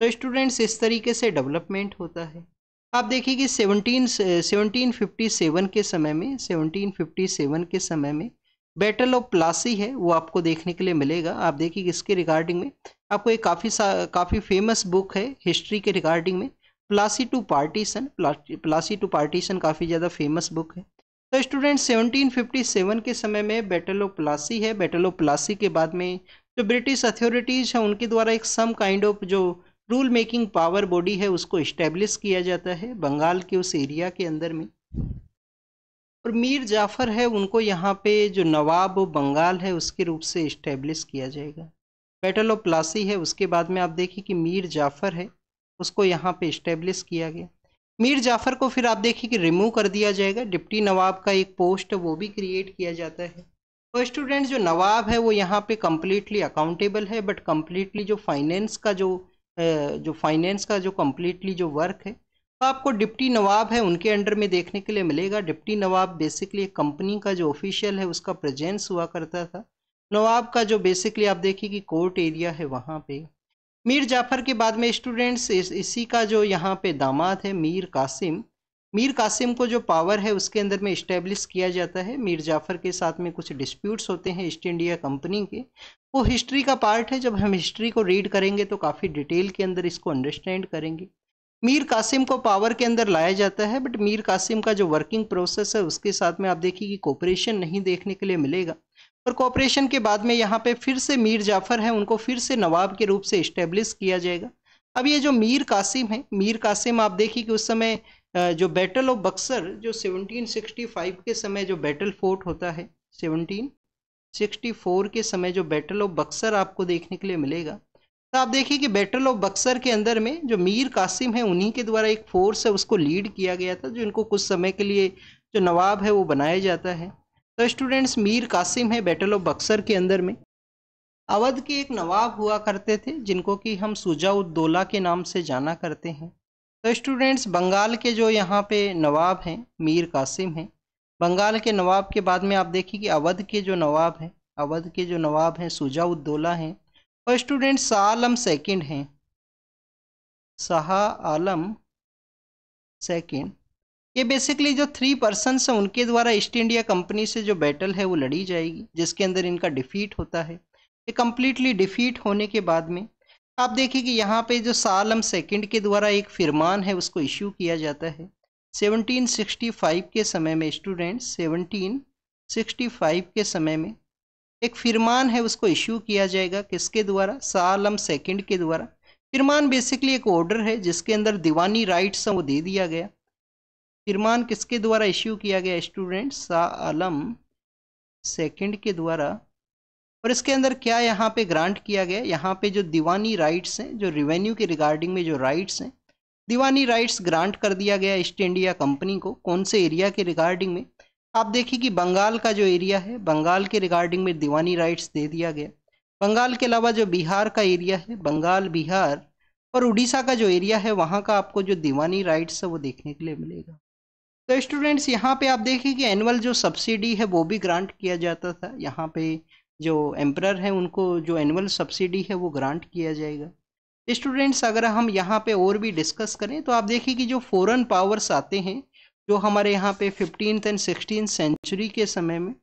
तो स्टूडेंट्स, इस तरीके से डेवलपमेंट होता है। आप देखिए कि 1757 के समय में 1757 के समय में बैटल ऑफ प्लासी है वो आपको देखने के लिए मिलेगा। आप देखिए कि इसके रिगार्डिंग में आपको एक काफ़ी फेमस बुक है हिस्ट्री के रिगार्डिंग में, प्लासी टू पार्टीशन काफ़ी ज़्यादा फेमस बुक है। तो स्टूडेंट, 1757 के समय में बैटल ऑफ प्लासी है। बैटल ऑफ प्लासी के बाद में जो ब्रिटिश अथॉरिटीज़ हैं उनके द्वारा एक सम काइंड ऑफ जो रूल मेकिंग पावर बॉडी है उसको इस्टेब्लिश किया जाता है बंगाल के उस एरिया के अंदर में। और मीर जाफ़र है उनको यहाँ पे जो नवाब बंगाल है उसके रूप से इस्टेब्लिश किया जाएगा। बैटल ऑफ प्लासी है, उसके बाद में आप देखिए कि मीर जाफ़र है उसको यहाँ पे इस्टेब्लिश किया गया। मीर जाफ़र को फिर आप देखिए कि रिमूव कर दिया जाएगा, डिप्टी नवाब का एक पोस्ट वो भी क्रिएट किया जाता है। और स्टूडेंट, जो नवाब है वो यहाँ पे कम्प्लीटली अकाउंटेबल है, बट कम्प्लीटली जो फाइनेंस का जो कम्प्लीटली जो वर्क है तो आपको डिप्टी नवाब है उनके अंडर में देखने के लिए मिलेगा। डिप्टी नवाब बेसिकली एक कंपनी का जो ऑफिशियल है उसका प्रेजेंस हुआ करता था। नवाब का जो बेसिकली आप देखिए कि कोर्ट एरिया है वहाँ पे। मीर जाफ़र के बाद में स्टूडेंट्स इसी का जो यहाँ पे दामाद है मीर कासिम को जो पावर है उसके अंदर में इस्टेब्लिश किया जाता है। मीर जाफ़र के साथ में कुछ डिस्प्यूट्स होते हैं ईस्ट इंडिया कंपनी के, वो हिस्ट्री का पार्ट है। जब हम हिस्ट्री को रीड करेंगे तो काफ़ी डिटेल के अंदर इसको अंडरस्टैंड करेंगे। मीर कासिम को पावर के अंदर लाया जाता है, बट मीर कासिम का जो वर्किंग प्रोसेस है उसके साथ में आप देखिए कि कोऑपरेशन नहीं देखने के लिए मिलेगा। और कोऑपरेशन के बाद में यहाँ पे फिर से मीर जाफ़र है उनको फिर से नवाब के रूप से इस्टेब्लिश किया जाएगा। अब ये जो मीर कासिम है, मीर कासिम आप देखिए कि उस समय जो बैटल ऑफ बक्सर जो 1765 के समय जो बैटल फोर्ट होता है, 1764 के समय जो बैटल ऑफ बक्सर आपको देखने के लिए मिलेगा। तो आप देखिए कि बैटल ऑफ बक्सर के अंदर में जो मीर कासिम है उन्हीं के द्वारा एक फोर्स है उसको लीड किया गया था, जो इनको कुछ समय के लिए जो नवाब है वो बनाया जाता है। तो स्टूडेंट्स, मीर कासिम है बैटल ऑफ बक्सर के अंदर में। अवध के एक नवाब हुआ करते थे जिनको कि हम शुजा-उद-दौला के नाम से जाना करते हैं। तो स्टूडेंट्स, बंगाल के जो यहाँ पे नवाब हैं मीर कासिम हैं। बंगाल के नवाब के बाद में आप देखिए कि अवध के जो नवाब हैं शुजा-उद-दौला हैं। और स्टूडेंट्स, शाह आलम सेकंड हैं, शाह आलम सेकंड। ये बेसिकली जो 3 पर्सन्स हैं उनके द्वारा ईस्ट इंडिया कंपनी से जो बैटल है वो लड़ी जाएगी, जिसके अंदर इनका डिफीट होता है। ये कम्प्लीटली डिफीट होने के बाद में आप देखिए कि यहाँ पे जो शाह आलम सेकंड के द्वारा एक फरमान है उसको इश्यू किया जाता है 1765 के समय में। स्टूडेंट्स, 1765 के समय में एक फरमान है उसको इश्यू किया जाएगा, किसके द्वारा? शाह आलम सेकंड के द्वारा। फरमान बेसिकली एक ऑर्डर है जिसके अंदर दीवानी राइट्स हैं वो दे दिया गया। फरमान किसके द्वारा इश्यू किया गया स्टूडेंट्स? शाह आलम सेकंड के द्वारा। और इसके अंदर क्या यहाँ पे ग्रांट किया गया? यहाँ पे जो दीवानी राइट्स हैं, जो रेवेन्यू के रिगार्डिंग में जो राइट्स हैं, दीवानी राइट्स ग्रांट कर दिया गया ईस्ट इंडिया कंपनी को। कौन से एरिया के रिगार्डिंग में? आप देखिए कि बंगाल का जो एरिया है, बंगाल के रिगार्डिंग में दीवानी राइट्स दे दिया गया। बंगाल के अलावा जो बिहार का एरिया है, बंगाल, बिहार और उड़ीसा का जो एरिया है वहाँ का आपको जो दीवानी राइट्स है वो देखने के लिए मिलेगा। तो स्टूडेंट्स, यहाँ पे आप देखिए कि एनुअल जो सब्सिडी है वो भी ग्रांट किया जाता था। यहाँ पे जो एम्परर हैं उनको जो एनुअल सब्सिडी है वो ग्रांट किया जाएगा। स्टूडेंट्स, अगर हम यहाँ पे और भी डिस्कस करें तो आप देखिए कि जो फॉरेन पावर्स आते हैं, जो हमारे यहाँ पे 15th एंड 16th सेंचुरी के समय में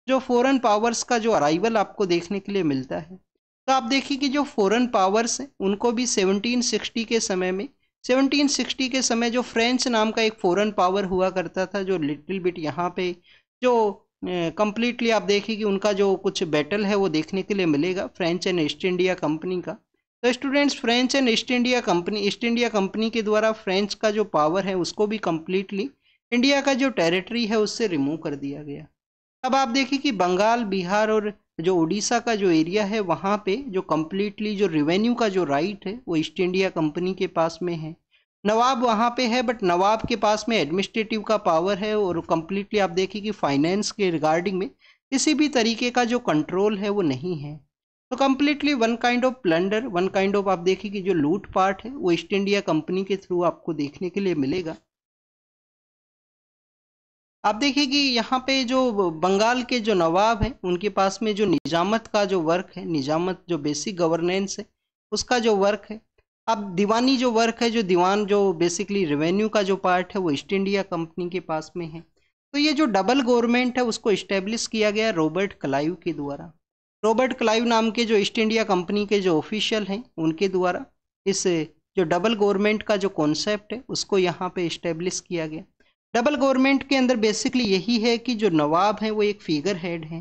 जो फॉरेन पावर्स का जो अराइवल आपको देखने के लिए मिलता है, तो आप देखिए कि जो फॉरेन पावर्स हैं उनको भी 1760 के समय में 1760 के समय जो फ्रेंच नाम का एक फॉरेन पावर हुआ करता था, जो लिटिल बिट यहाँ पे जो कम्प्लीटली आप देखिए कि उनका जो कुछ बैटल है वो देखने के लिए मिलेगा French and east India company का। तो students, French and east India company के द्वारा फ्रेंच का जो पावर है उसको भी कम्प्लीटली इंडिया का जो टेरिटरी है उससे रिमूव कर दिया गया। अब आप देखिए कि बंगाल, बिहार और जो उड़ीसा का जो एरिया है वहाँ पे जो कम्प्लीटली जो रेवेन्यू का जो राइट है वो ईस्ट इंडिया कंपनी के पास में है। नवाब वहाँ पे है, बट नवाब के पास में एडमिनिस्ट्रेटिव का पावर है और कम्प्लीटली आप देखिए कि फाइनेंस के रिगार्डिंग में किसी भी तरीके का जो कंट्रोल है वो नहीं है। तो completely one kind of plunder, one kind of आप देखिए कि जो लूट पाट है वो ईस्ट इंडिया कंपनी के थ्रू आपको देखने के लिए मिलेगा। आप देखिए कि यहाँ पे जो बंगाल के जो नवाब हैं उनके पास में जो निजामत का जो वर्क है, निजामत जो बेसिक गवर्नेंस है उसका जो वर्क है, अब दीवानी जो वर्क है, जो दीवान जो बेसिकली रेवेन्यू का जो पार्ट है वो ईस्ट इंडिया कंपनी के पास में है। तो ये जो डबल गवर्नमेंट है उसको इस्टेब्लिश किया गया रॉबर्ट क्लाइव के द्वारा। रॉबर्ट क्लाइव नाम के जो ईस्ट इंडिया कंपनी के जो ऑफिशियल हैं उनके द्वारा इस जो डबल गवर्नमेंट का जो कॉन्सेप्ट है उसको यहाँ पे इस्टेब्लिश किया गया। डबल गवर्नमेंट के अंदर बेसिकली यही है कि जो नवाब हैं वो एक फिगर हेड हैं,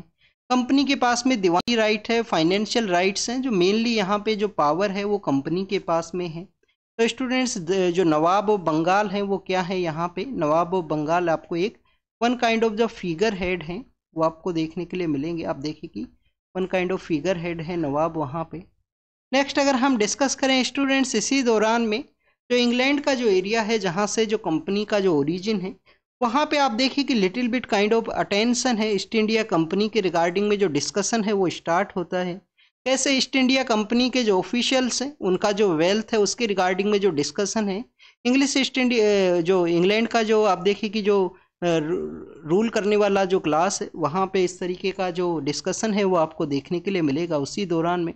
कंपनी के पास में दीवानी राइट है, फाइनेंशियल राइट्स हैं, जो मेनली यहाँ पे जो पावर है वो कंपनी के पास में है। तो स्टूडेंट्स जो नवाब ऑफ बंगाल हैं वो क्या है, यहाँ पे नवाब ऑफ बंगाल आपको एक वन काइंड ऑफ जो फिगर हेड हैं वो आपको देखने के लिए मिलेंगे। आप देखिए कि one kind of figure head है नवाब वहाँ पे। नेक्स्ट अगर हम डिस्कस करें स्टूडेंट्स, इसी दौरान में जो इंग्लैंड का जो एरिया है जहाँ से जो कंपनी का जो ओरिजिन है वहाँ पे आप देखिए कि little bit kind of attention है ईस्ट इंडिया कंपनी के रिगार्डिंग में, जो डिस्कशन है वो स्टार्ट होता है। कैसे ईस्ट इंडिया कंपनी के जो ऑफिशियल्स हैं उनका जो वेल्थ है उसके रिगार्डिंग में जो डिस्कशन है, इंग्लिश ईस्ट इंडिया जो इंग्लैंड का जो आप देखिए कि जो रूल करने वाला जो क्लास है वहाँ पे इस तरीके का जो डिस्कशन है वो आपको देखने के लिए मिलेगा उसी दौरान में।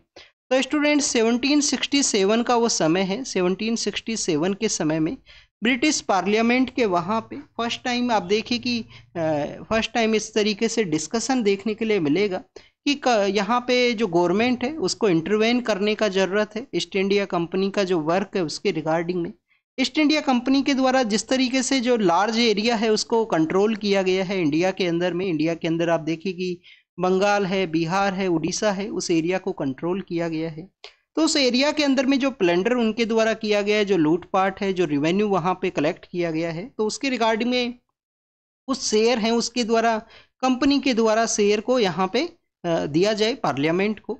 तो स्टूडेंट 1767 का वो समय है, 1767 के समय में ब्रिटिश पार्लियामेंट के वहाँ पे फर्स्ट टाइम आप देखिए कि फर्स्ट टाइम इस तरीके से डिस्कशन देखने के लिए मिलेगा कि यहाँ पे जो गवर्नमेंट है उसको इंटरवेन करने का ज़रूरत है ईस्ट इंडिया कंपनी का जो वर्क है उसके रिगार्डिंग में। ईस्ट इंडिया कंपनी के द्वारा जिस तरीके से जो लार्ज एरिया है उसको कंट्रोल किया गया है इंडिया के अंदर में, इंडिया के अंदर आप देखिए कि बंगाल है, बिहार है, उड़ीसा है, उस एरिया को कंट्रोल किया गया है। तो उस एरिया के अंदर में जो प्लंडर उनके द्वारा किया गया है, जो लूटपाट है, जो रिवेन्यू वहाँ पे कलेक्ट किया गया है, तो उसके रिगार्डिंग में कुछ शेयर हैं उसके द्वारा कंपनी के द्वारा शेयर को यहाँ पे दिया जाए पार्लियामेंट को।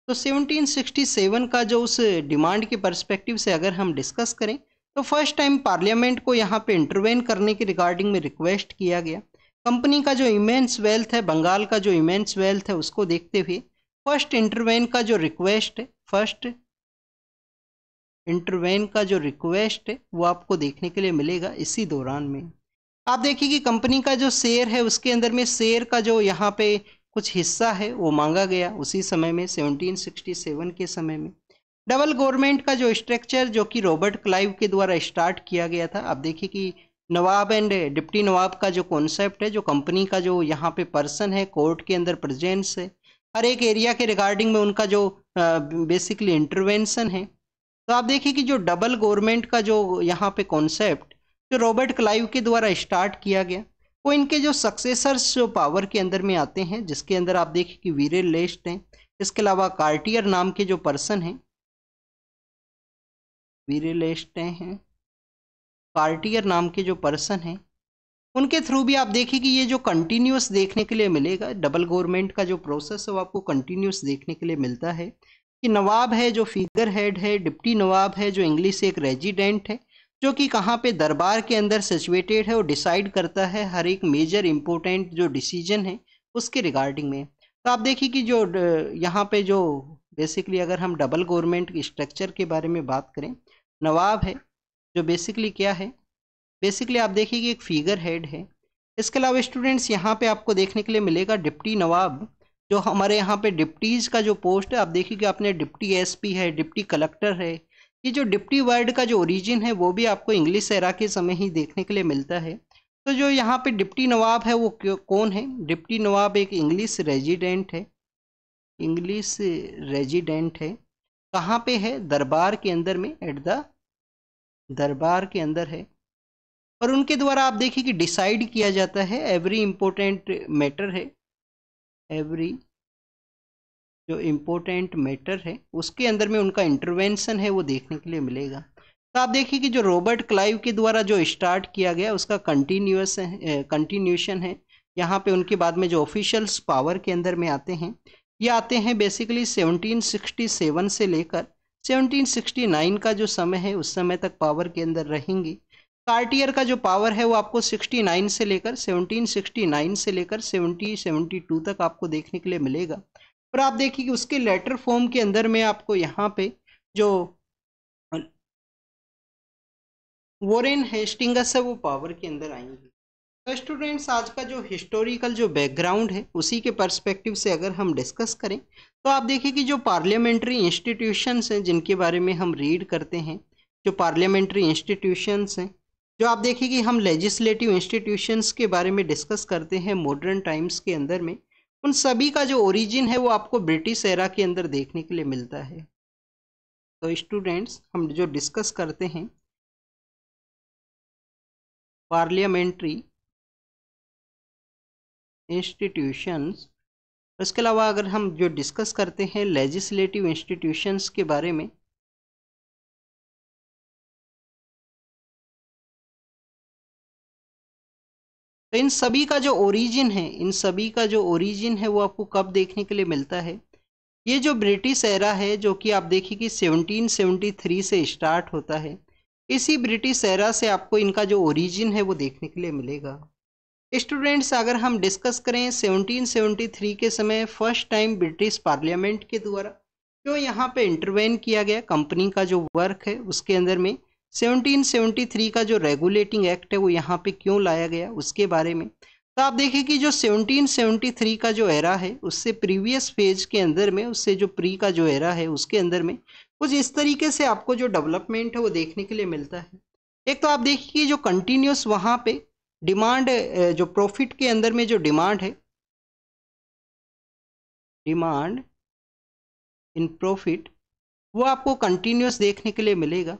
तो 1767 का जो उस डिमांड के पर्सपेक्टिव से अगर हम डिस्कस करें तो फर्स्ट टाइम पार्लियामेंट को यहाँ पे इंटरवेन करने के रिगार्डिंग में रिक्वेस्ट किया गया। कंपनी का जो इमेंस वेल्थ है, बंगाल का जो इमेंस वेल्थ है उसको देखते हुए फर्स्ट इंटरवेन का जो रिक्वेस्ट है, फर्स्ट इंटरवेन का जो रिक्वेस्ट है वो आपको देखने के लिए मिलेगा इसी दौरान में। आप देखिए कि कंपनी का जो शेयर है उसके अंदर में शेयर का जो यहाँ पे कुछ हिस्सा है वो मांगा गया उसी समय में 1767 के समय में। डबल गवर्नमेंट का जो स्ट्रक्चर जो कि रॉबर्ट क्लाइव के द्वारा स्टार्ट किया गया था, आप देखिए कि नवाब एंड डिप्टी नवाब का जो कॉन्सेप्ट है, जो कंपनी का जो यहाँ पे पर्सन है, कोर्ट के अंदर प्रेजेंस है, हर एक एरिया के रिगार्डिंग में उनका जो बेसिकली इंटरवेंशन है। तो आप देखिए कि जो डबल गवर्नमेंट का जो यहाँ पे कॉन्सेप्ट जो रॉबर्ट क्लाइव के द्वारा स्टार्ट किया गया वो इनके जो सक्सेसर्स जो पावर के अंदर में आते हैं, जिसके अंदर आप देखिए कि वीरेल लेस्ट हैं, इसके अलावा कार्टियर नाम के जो पर्सन हैं, वीरेल लेस्ट हैं, कार्टियर नाम के जो पर्सन हैं, उनके थ्रू भी आप देखिए कि ये जो कंटिन्यूस देखने के लिए मिलेगा डबल गवर्नमेंट का जो प्रोसेस है वो आपको कंटिन्यूस देखने के लिए मिलता है कि नवाब है जो फिगर हेड है, डिप्टी नवाब है जो इंग्लिश एक रेजिडेंट है, जो कि कहाँ पे दरबार के अंदर सिचुएटेड है और डिसाइड करता है हर एक मेजर इंपॉर्टेंट जो डिसीजन है उसके रिगार्डिंग में। तो आप देखिए कि जो यहाँ पे जो बेसिकली अगर हम डबल गवर्नमेंट के स्ट्रक्चर के बारे में बात करें, नवाब है जो बेसिकली क्या है, बेसिकली आप देखिए कि एक फिगर हेड है। इसके अलावा स्टूडेंट्स यहाँ पे आपको देखने के लिए मिलेगा डिप्टी नवाब, जो हमारे यहाँ पे डिप्टीज़ का जो पोस्ट है, आप देखिए कि आपने डिप्टी एसपी है, डिप्टी कलेक्टर है, ये जो डिप्टी वर्ड का जो ओरिजिन है वो भी आपको इंग्लिश एरा के समय ही देखने के लिए मिलता है। तो जो यहाँ पे डिप्टी नवाब है वो कौन है, डिप्टी नवाब एक इंग्लिश रेजिडेंट है, इंग्लिश रेजिडेंट है, कहाँ पे है, दरबार के अंदर में, एट द दरबार के अंदर है, और उनके द्वारा आप देखिए कि डिसाइड किया जाता है एवरी इम्पोर्टेंट मैटर है, एवरी जो इम्पोर्टेंट मैटर है उसके अंदर में उनका इंटरवेंशन है वो देखने के लिए मिलेगा। तो आप देखिए कि जो रॉबर्ट क्लाइव के द्वारा जो स्टार्ट किया गया उसका कंटिन्यूशन है। यहाँ पे उनके बाद में जो ऑफिशियल्स पावर के अंदर में आते हैं, ये आते हैं बेसिकली 1767 से लेकर 1769 का जो समय है उस समय तक पावर के अंदर रहेंगी। कार्टियर का जो पावर है वो आपको 69 से लेकर 1769 से लेकर 72 तक आपको देखने के लिए मिलेगा। और आप देखिए कि उसके लेटर फॉर्म के अंदर में आपको यहाँ पे जो वॉरेन हेस्टिंगस है वो पावर के अंदर आएंगे। तो स्टूडेंट्स, आज का जो हिस्टोरिकल जो बैकग्राउंड है उसी के पर्सपेक्टिव से अगर हम डिस्कस करें तो आप देखिए कि जो पार्लियामेंट्री इंस्टीट्यूशंस हैं जिनके बारे में हम रीड करते हैं, जो पार्लियामेंट्री इंस्टीट्यूशंस हैं, जो आप देखिए कि हम लेजिस्लेटिव इंस्टीट्यूशंस के बारे में डिस्कस करते हैं मॉडर्न टाइम्स के अंदर में, उन सभी का जो ओरिजिन है वो आपको ब्रिटिश एरा के अंदर देखने के लिए मिलता है। तो स्टूडेंट्स, हम जो डिस्कस करते हैं पार्लियामेंट्री इंस्टीट्यूशंस, इसके अलावा अगर हम जो डिस्कस करते हैं लेजिस्लेटिव इंस्टीट्यूशंस के बारे में, तो इन सभी का जो ओरिजिन है, इन सभी का जो ओरिजिन है वो आपको कब देखने के लिए मिलता है? ये जो ब्रिटिश एरा है जो कि आप देखिए कि 1773 से स्टार्ट होता है, इसी ब्रिटिश एरा से आपको इनका जो ओरिजिन है वो देखने के लिए मिलेगा। स्टूडेंट्स, अगर हम डिस्कस करें 1773 के समय फर्स्ट टाइम ब्रिटिश पार्लियामेंट के द्वारा जो यहाँ पे इंटरवेन किया गया कंपनी का जो वर्क है उसके अंदर में 1773 का जो रेगुलेटिंग एक्ट है वो यहाँ पे क्यों लाया गया उसके बारे में। तो आप देखिए कि जो 1773 का जो एरा है उससे प्रीवियस फेज के अंदर में, उससे जो प्री का जो एरा है उसके अंदर में कुछ इस तरीके से आपको जो डेवलपमेंट है वो देखने के लिए मिलता है। एक तो आप देखिए कि जो कंटिन्यूस वहाँ पे डिमांड, जो प्रॉफिट के अंदर में जो डिमांड है, डिमांड इन प्रॉफिट, वो आपको कंटिन्यूस देखने के लिए मिलेगा।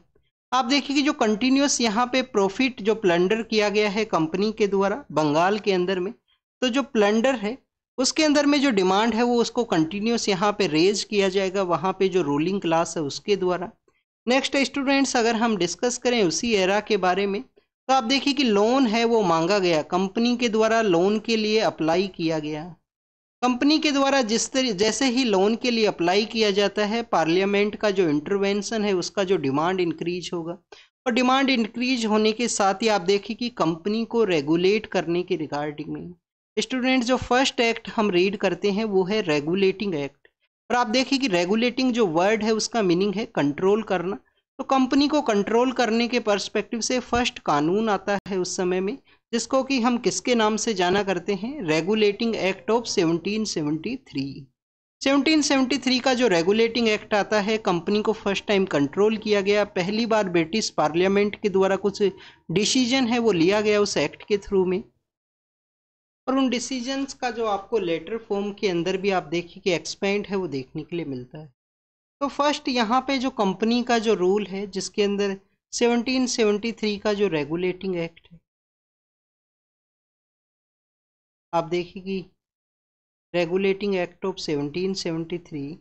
आप देखिए कि जो कंटिन्यूस यहाँ पे प्रॉफिट जो प्लंडर किया गया है कंपनी के द्वारा बंगाल के अंदर में, तो जो प्लंडर है उसके अंदर में जो डिमांड है वो उसको कंटिन्यूस यहाँ पे रेज किया जाएगा वहाँ पे जो रूलिंग क्लास है उसके द्वारा। नेक्स्ट स्टूडेंट्स, अगर हम डिस्कस करें उसी एरा के बारे में, तो आप देखिए कि लोन है वो मांगा गया कंपनी के द्वारा, लोन के लिए अप्लाई किया गया कंपनी के द्वारा। जैसे ही लोन के लिए अप्लाई किया जाता है, पार्लियामेंट का जो इंटरवेंशन है उसका जो डिमांड इंक्रीज होगा, और डिमांड इंक्रीज होने के साथ ही आप देखिए कि कंपनी को रेगुलेट करने के रिगार्डिंग में स्टूडेंट्स जो फर्स्ट एक्ट हम रीड करते हैं वो है रेगुलेटिंग एक्ट। और आप देखिए कि रेगुलेटिंग जो वर्ड है उसका मीनिंग है कंट्रोल करना। तो कंपनी को कंट्रोल करने के पर्सपेक्टिव से फर्स्ट कानून आता है उस समय में, जिसको कि हम किसके नाम से जाना करते हैं? Regulating act of 1773। 1773 का जो रेगुलेटिंग एक्ट आता है, कंपनी को फर्स्ट टाइम कंट्रोल किया गया, पहली बार ब्रिटिश पार्लियामेंट के द्वारा कुछ डिसीजन है वो लिया गया उस एक्ट के थ्रू में, और उन डिसीजंस का जो आपको लेटर फॉर्म के अंदर भी आप देखिए कि एक्सपेंड है वो देखने के लिए मिलता है। तो फर्स्ट यहाँ पे जो कंपनी का जो रूल है जिसके अंदर 1773 का जो रेगुलेटिंग एक्ट है, आप देखिए कि रेगुलेटिंग एक्ट ऑफ 1773,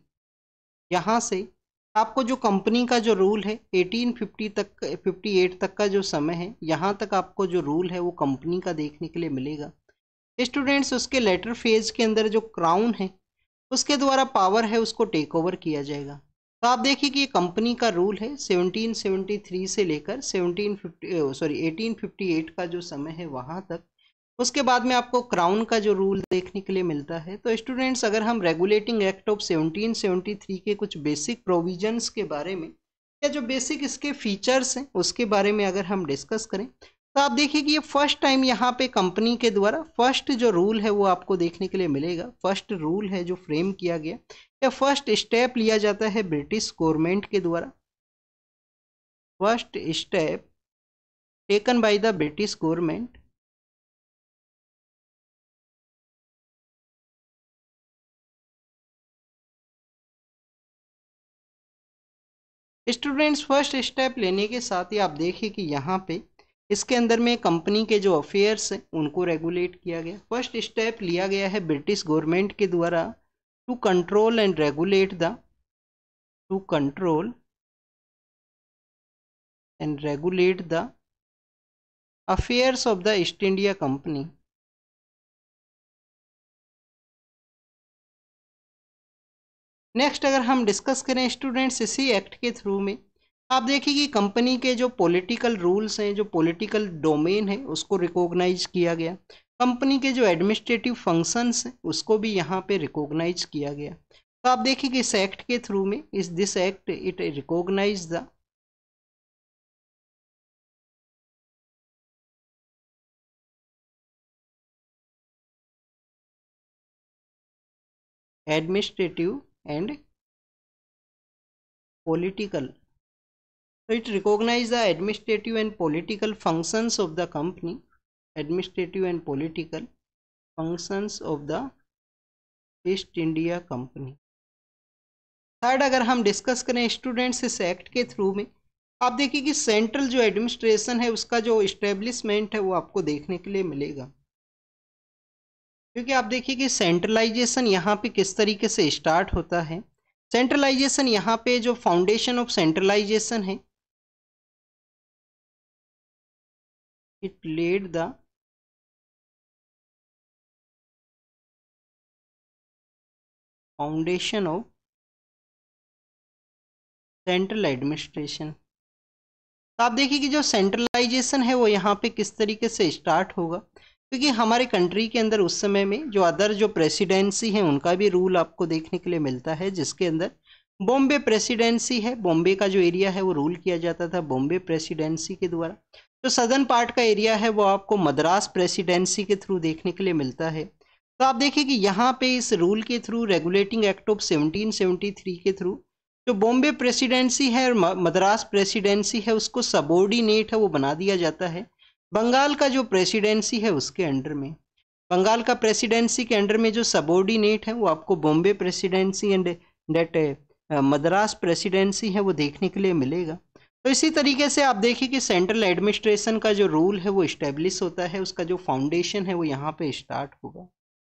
यहाँ से आपको जो कंपनी का जो रूल है 1850 तक 58 तक का जो समय है, यहाँ तक आपको जो रूल है वो कंपनी का देखने के लिए मिलेगा। स्टूडेंट्स, उसके लेटर फेज के अंदर जो क्राउन है उसके द्वारा पावर है उसको टेक ओवर किया जाएगा। तो आप देखिए कि ये कंपनी का रूल है 1773 से लेकर 1858 का जो समय है वहाँ तक। उसके बाद में आपको क्राउन का जो रूल देखने के लिए मिलता है। तो स्टूडेंट्स, अगर हम रेगुलेटिंग एक्ट ऑफ 1773 के कुछ बेसिक प्रोविजंस के बारे में या जो बेसिक इसके फीचर्स हैं उसके बारे में अगर हम डिस्कस करें, तो आप देखिए कि ये फर्स्ट टाइम यहाँ पे कंपनी के द्वारा फर्स्ट जो रूल है वो आपको देखने के लिए मिलेगा। फर्स्ट रूल है जो फ्रेम किया गया या फर्स्ट स्टेप लिया जाता है ब्रिटिश गवर्नमेंट के द्वारा, first step taken by the British government students. First step लेने के साथ ही आप देखिए कि यहाँ पे इसके अंदर में कंपनी के जो अफेयर्स हैं उनको रेगुलेट किया गया। फर्स्ट स्टेप लिया गया है ब्रिटिश गवर्नमेंट के द्वारा to control and regulate the affairs of the East India company. Next अगर हम डिस्कस करें स्टूडेंट्स इसी एक्ट के थ्रू में आप देखिए कि कंपनी के जो पॉलिटिकल रूल्स हैं, जो पॉलिटिकल डोमेन है, उसको रिकॉग्नाइज किया गया। कंपनी के जो एडमिनिस्ट्रेटिव फंक्शंस हैं उसको भी यहाँ पे रिकॉग्नाइज किया गया। तो आप देखिए कि इस एक्ट के थ्रू में इस this act it recognise the administrative and political. So it recognizes the administrative and political functions of the company, administrative and political functions of the east India company. Third अगर हम discuss करें students इस act के through में आप देखिए कि central जो एडमिनिस्ट्रेशन है उसका जो इस्टेब्लिशमेंट है वो आपको देखने के लिए मिलेगा, क्योंकि आप देखिए कि सेंट्रलाइजेशन यहाँ पे किस तरीके से स्टार्ट होता है। सेंट्रलाइजेशन यहाँ पे जो फाउंडेशन ऑफ सेंट्रलाइजेशन है, it led the foundation of central administration. तो आप देखिए कि जो सेंट्रलाइजेशन है वो यहाँ पे किस तरीके से स्टार्ट होगा, क्योंकि हमारे कंट्री के अंदर उस समय में जो अदर जो प्रेसिडेंसी है उनका भी रूल आपको देखने के लिए मिलता है, जिसके अंदर बॉम्बे प्रेसिडेंसी है, बॉम्बे का जो एरिया है वो रूल किया जाता था बॉम्बे प्रेसिडेंसी के द्वारा। जो सदर्न पार्ट का एरिया है वो आपको मद्रास प्रेसिडेंसी के थ्रू देखने के लिए मिलता है। तो आप देखिए कि यहाँ पे इस रूल के थ्रू रेगुलेटिंग एक्ट ऑफ 1773 के थ्रू जो बॉम्बे प्रेसिडेंसी है और मद्रास प्रेसिडेंसी है उसको सबॉर्डिनेट है वो बना दिया जाता है बंगाल का जो प्रेसिडेंसी है उसके अंडर में। बंगाल का प्रेसिडेंसी के अंडर में जो सबॉर्डिनेट है वो आपको Bombay presidency and that Madras presidency है वो देखने के लिए मिलेगा। तो इसी तरीके से आप देखिए कि सेंट्रल एडमिनिस्ट्रेशन का जो रूल है वो इस्टेब्लिश होता है, उसका जो फाउंडेशन है वो यहाँ पे स्टार्ट होगा।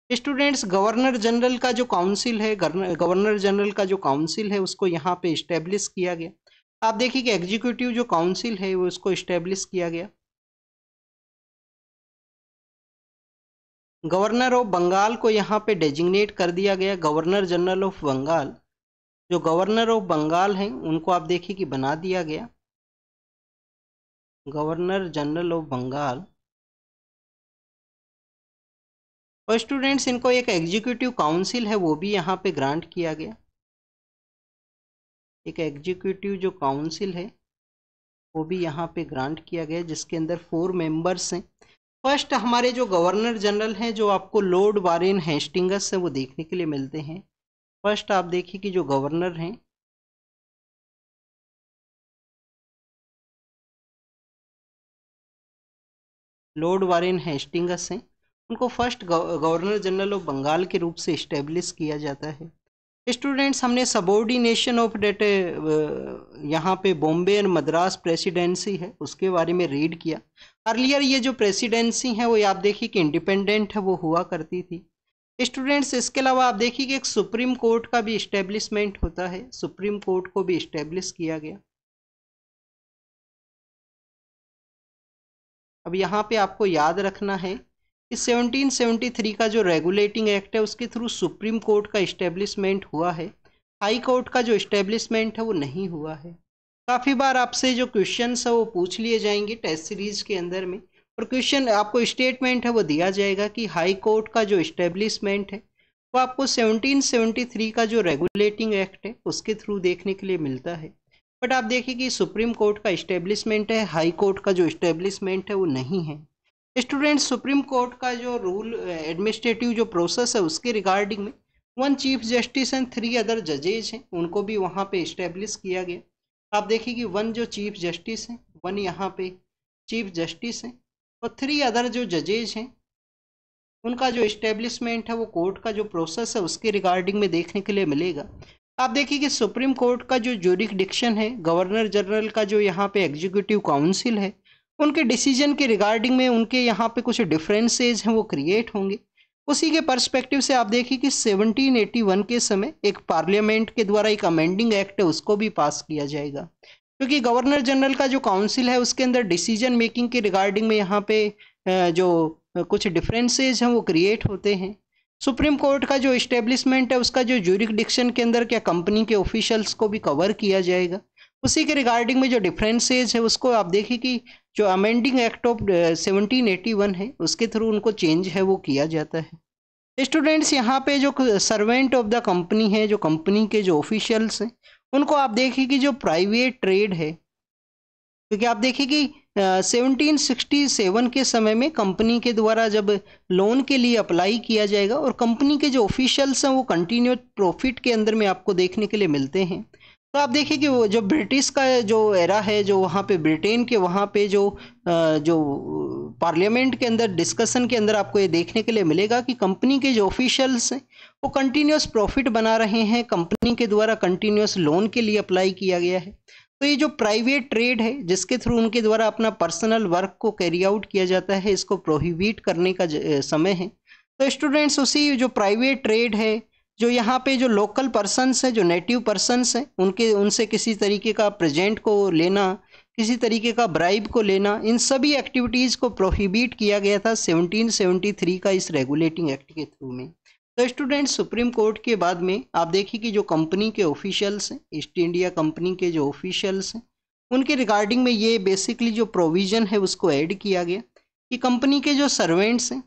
स्टूडेंट्स गवर्नर जनरल का जो काउंसिल है, गवर्नर जनरल का जो काउंसिल है उसको यहाँ पे इस्टेब्लिश किया गया। आप देखिए कि एग्जीक्यूटिव जो काउंसिल है वो उसको इस्टेब्लिश किया गया। गवर्नर ऑफ बंगाल को यहाँ पे डेजिग्नेट कर दिया गया गवर्नर जनरल ऑफ बंगाल। जो गवर्नर ऑफ बंगाल हैं उनको आप देखिए कि बना दिया गया गवर्नर जनरल ऑफ बंगाल। और स्टूडेंट्स इनको एक एग्जीक्यूटिव काउंसिल है वो भी यहाँ पे ग्रांट किया गया। एक एग्जीक्यूटिव जो काउंसिल है वो भी यहाँ पे ग्रांट किया गया, जिसके अंदर 4 मेंबर्स हैं। फर्स्ट हमारे जो गवर्नर जनरल हैं जो आपको लॉर्ड वारेन हेस्टिंग्स है वो देखने के लिए मिलते हैं। फर्स्ट आप देखिए कि जो गवर्नर हैं लॉर्ड वारेन हेस्टिंग्स हैं, उनको first governor general of Bengal के रूप से इस्टेब्लिश किया जाता है। स्टूडेंट्स हमने सबॉर्डिनेशन ऑफ डेट यहाँ पे बॉम्बे और मद्रास प्रेसिडेंसी है उसके बारे में रीड किया। अर्लियर ये जो प्रेसिडेंसी है वो आप देखिए कि इंडिपेंडेंट है वो हुआ करती थी। स्टूडेंट्स इसके अलावा आप देखिए कि एक सुप्रीम कोर्ट का भी इस्टेब्लिशमेंट होता है, सुप्रीम कोर्ट को भी इस्टेब्लिश किया गया। अब यहाँ पे आपको याद रखना है कि 1773 का जो रेगुलेटिंग एक्ट है उसके थ्रू सुप्रीम कोर्ट का इस्टेब्लिशमेंट हुआ है, हाई कोर्ट का जो इस्टेब्लिशमेंट है वो नहीं हुआ है। काफ़ी बार आपसे जो क्वेश्चंस है वो पूछ लिए जाएंगे टेस्ट सीरीज के अंदर में, और क्वेश्चन आपको स्टेटमेंट है वो दिया जाएगा कि हाई कोर्ट का जो इस्टेब्लिशमेंट है वो आपको 1773 का जो रेगुलेटिंग एक्ट है उसके थ्रू देखने के लिए मिलता है। बट आप देखिए कि सुप्रीम कोर्ट का इस्टेब्लिशमेंट है, हाई कोर्ट का जो इस्टेब्लिशमेंट है वो नहीं है। स्टूडेंट सुप्रीम कोर्ट का जो रूल एडमिनिस्ट्रेटिव जो प्रोसेस है उसके रिगार्डिंग में 1 चीफ जस्टिस एंड 3 अदर जजेज हैं उनको भी वहाँ पे इस्टेब्लिश किया गया। आप देखिए कि 1 जो चीफ जस्टिस हैं, 1 यहाँ पे चीफ जस्टिस हैं और 3 अदर जो जजेज हैं उनका जो इस्टेब्लिशमेंट है वो कोर्ट का जो प्रोसेस है उसके रिगार्डिंग में देखने के लिए मिलेगा। आप देखिए कि सुप्रीम कोर्ट का जो ज्यूरिसडिक्शन है, गवर्नर जनरल का जो यहाँ पे एग्जीक्यूटिव काउंसिल है, उनके डिसीजन के रिगार्डिंग में उनके यहाँ पे कुछ डिफरेंसेज हैं वो क्रिएट होंगे। उसी के पर्सपेक्टिव से आप देखिए कि 1781 के समय एक पार्लियामेंट के द्वारा एक अमेंडिंग एक्ट है उसको भी पास किया जाएगा, क्योंकि गवर्नर जनरल का जो काउंसिल है उसके अंदर डिसीजन मेकिंग के रिगार्डिंग में यहाँ पे जो कुछ डिफरेंसेज हैं वो क्रिएट होते हैं। सुप्रीम कोर्ट का जो इस्टेब्लिशमेंट है उसका जो ज्यूरिसडिक्शन के अंदर क्या कंपनी के ऑफिशियल्स को भी कवर किया जाएगा। उसी के रिगार्डिंग में जो डिफरेंसेज है उसको आप देखिए कि जो अमेंडिंग एक्ट ऑफ 1781 है उसके थ्रू उनको चेंज है वो किया जाता है। स्टूडेंट्स यहाँ पे जो सर्वेंट ऑफ द कंपनी है, जो कंपनी के जो ऑफिशियल्स हैं, उनको आप देखिए कि जो प्राइवेट ट्रेड है, क्योंकि आप देखिए कि 1767 के समय में कंपनी के द्वारा जब लोन के लिए अप्लाई किया जाएगा और कंपनी के जो ऑफिशियल्स हैं वो कंटिन्यूस प्रॉफिट के अंदर में आपको देखने के लिए मिलते हैं। तो आप देखिए कि वो जो ब्रिटिश का जो एरा है, जो वहाँ पे ब्रिटेन के वहाँ पे जो पार्लियामेंट के अंदर डिस्कशन के अंदर आपको ये देखने के लिए मिलेगा कि कंपनी के जो ऑफिशियल्स हैं वो कंटिन्यूस प्रॉफिट बना रहे हैं, कंपनी के द्वारा कंटिन्यूस लोन के लिए अप्लाई किया गया है। तो ये जो प्राइवेट ट्रेड है जिसके थ्रू उनके द्वारा अपना पर्सनल वर्क को कैरी आउट किया जाता है, इसको प्रोहिबिट करने का समय है। तो स्टूडेंट्स उसी जो प्राइवेट ट्रेड है, जो यहाँ पे जो लोकल पर्सन्स हैं, जो नेटिव पर्सन्स हैं, उनसे किसी तरीके का प्रेजेंट को लेना, किसी तरीके का ब्राइब को लेना, इन सभी एक्टिविटीज़ को प्रोहिबिट किया गया था 1773 का इस रेगुलेटिंग एक्ट के थ्रू में। तो स्टूडेंट्स सुप्रीम कोर्ट के बाद में आप देखिए कि जो कंपनी के ऑफिशियल्स हैं, ईस्ट इंडिया कंपनी के जो ऑफिशियल्स हैं, उनके रिगार्डिंग में ये बेसिकली जो प्रोविज़न है उसको ऐड किया गया कि कंपनी के जो सर्वेंट्स हैं,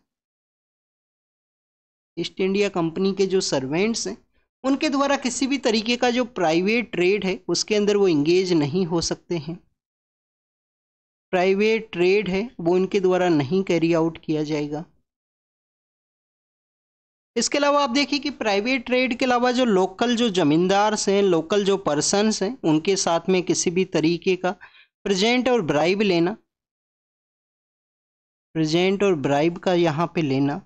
ईस्ट इंडिया कंपनी के जो सर्वेंट्स हैं, उनके द्वारा किसी भी तरीके का जो प्राइवेट ट्रेड है उसके अंदर वो इंगेज नहीं हो सकते हैं। प्राइवेट ट्रेड है वो इनके द्वारा नहीं कैरी आउट किया जाएगा। इसके अलावा आप देखिए कि प्राइवेट ट्रेड के अलावा जो लोकल जो जमींदार हैं, लोकल जो पर्सन्स हैं, उनके साथ में किसी भी तरीके का प्रेजेंट और ब्राइब लेना, प्रेजेंट और ब्राइब का यहाँ पे लेना,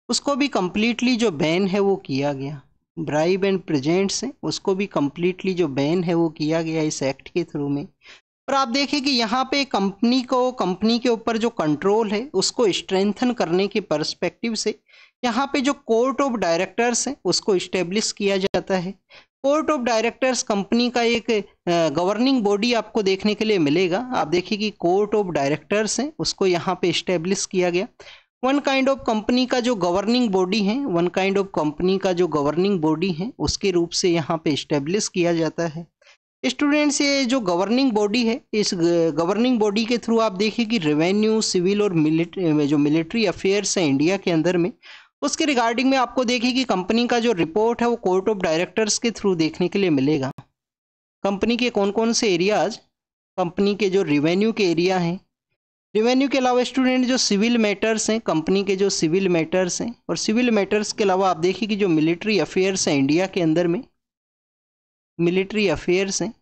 उसको भी कम्प्लीटली जो बैन है वो किया गया। ब्राइब एंड प्रेजेंट्स हैं उसको भी कम्प्लीटली जो बैन है वो किया गया इस एक्ट के थ्रू में। और आप देखिए कि यहाँ पे कंपनी के ऊपर जो कंट्रोल है उसको स्ट्रेंथन करने के पर्सपेक्टिव से यहाँ पे जो कोर्ट ऑफ डायरेक्टर्स है उसको इस्टेब्लिश किया जाता है। कोर्ट ऑफ डायरेक्टर्स कंपनी का एक गवर्निंग बॉडी आपको देखने के लिए मिलेगा। आप देखिए कि कोर्ट ऑफ डायरेक्टर्स है उसको यहाँ पे इस्टेब्लिश किया गया। वन काइंड ऑफ कंपनी का जो गवर्निंग बॉडी है, वन काइंड ऑफ कंपनी का जो गवर्निंग बॉडी है उसके रूप से यहाँ पे इस्टेब्लिश किया जाता है। स्टूडेंट्स ये जो गवर्निंग बॉडी है, इस गवर्निंग बॉडी के थ्रू आप देखिए कि रेवेन्यू, सिविल और मिलिट्री अफेयर्स है इंडिया के अंदर में, उसके रिगार्डिंग में आपको देखिए कि कंपनी का जो रिपोर्ट है वो कोर्ट ऑफ डायरेक्टर्स के थ्रू देखने के लिए मिलेगा। कंपनी के कौन कौन से एरियाज, कंपनी के जो रेवेन्यू के एरिया हैं, रेवेन्यू के अलावा स्टूडेंट जो सिविल मैटर्स हैं, कंपनी के जो सिविल मैटर्स हैं, और सिविल मैटर्स के अलावा आप देखिए कि जो मिलिट्री अफेयर्स हैं इंडिया के अंदर में, मिलिट्री अफेयर्स हैं,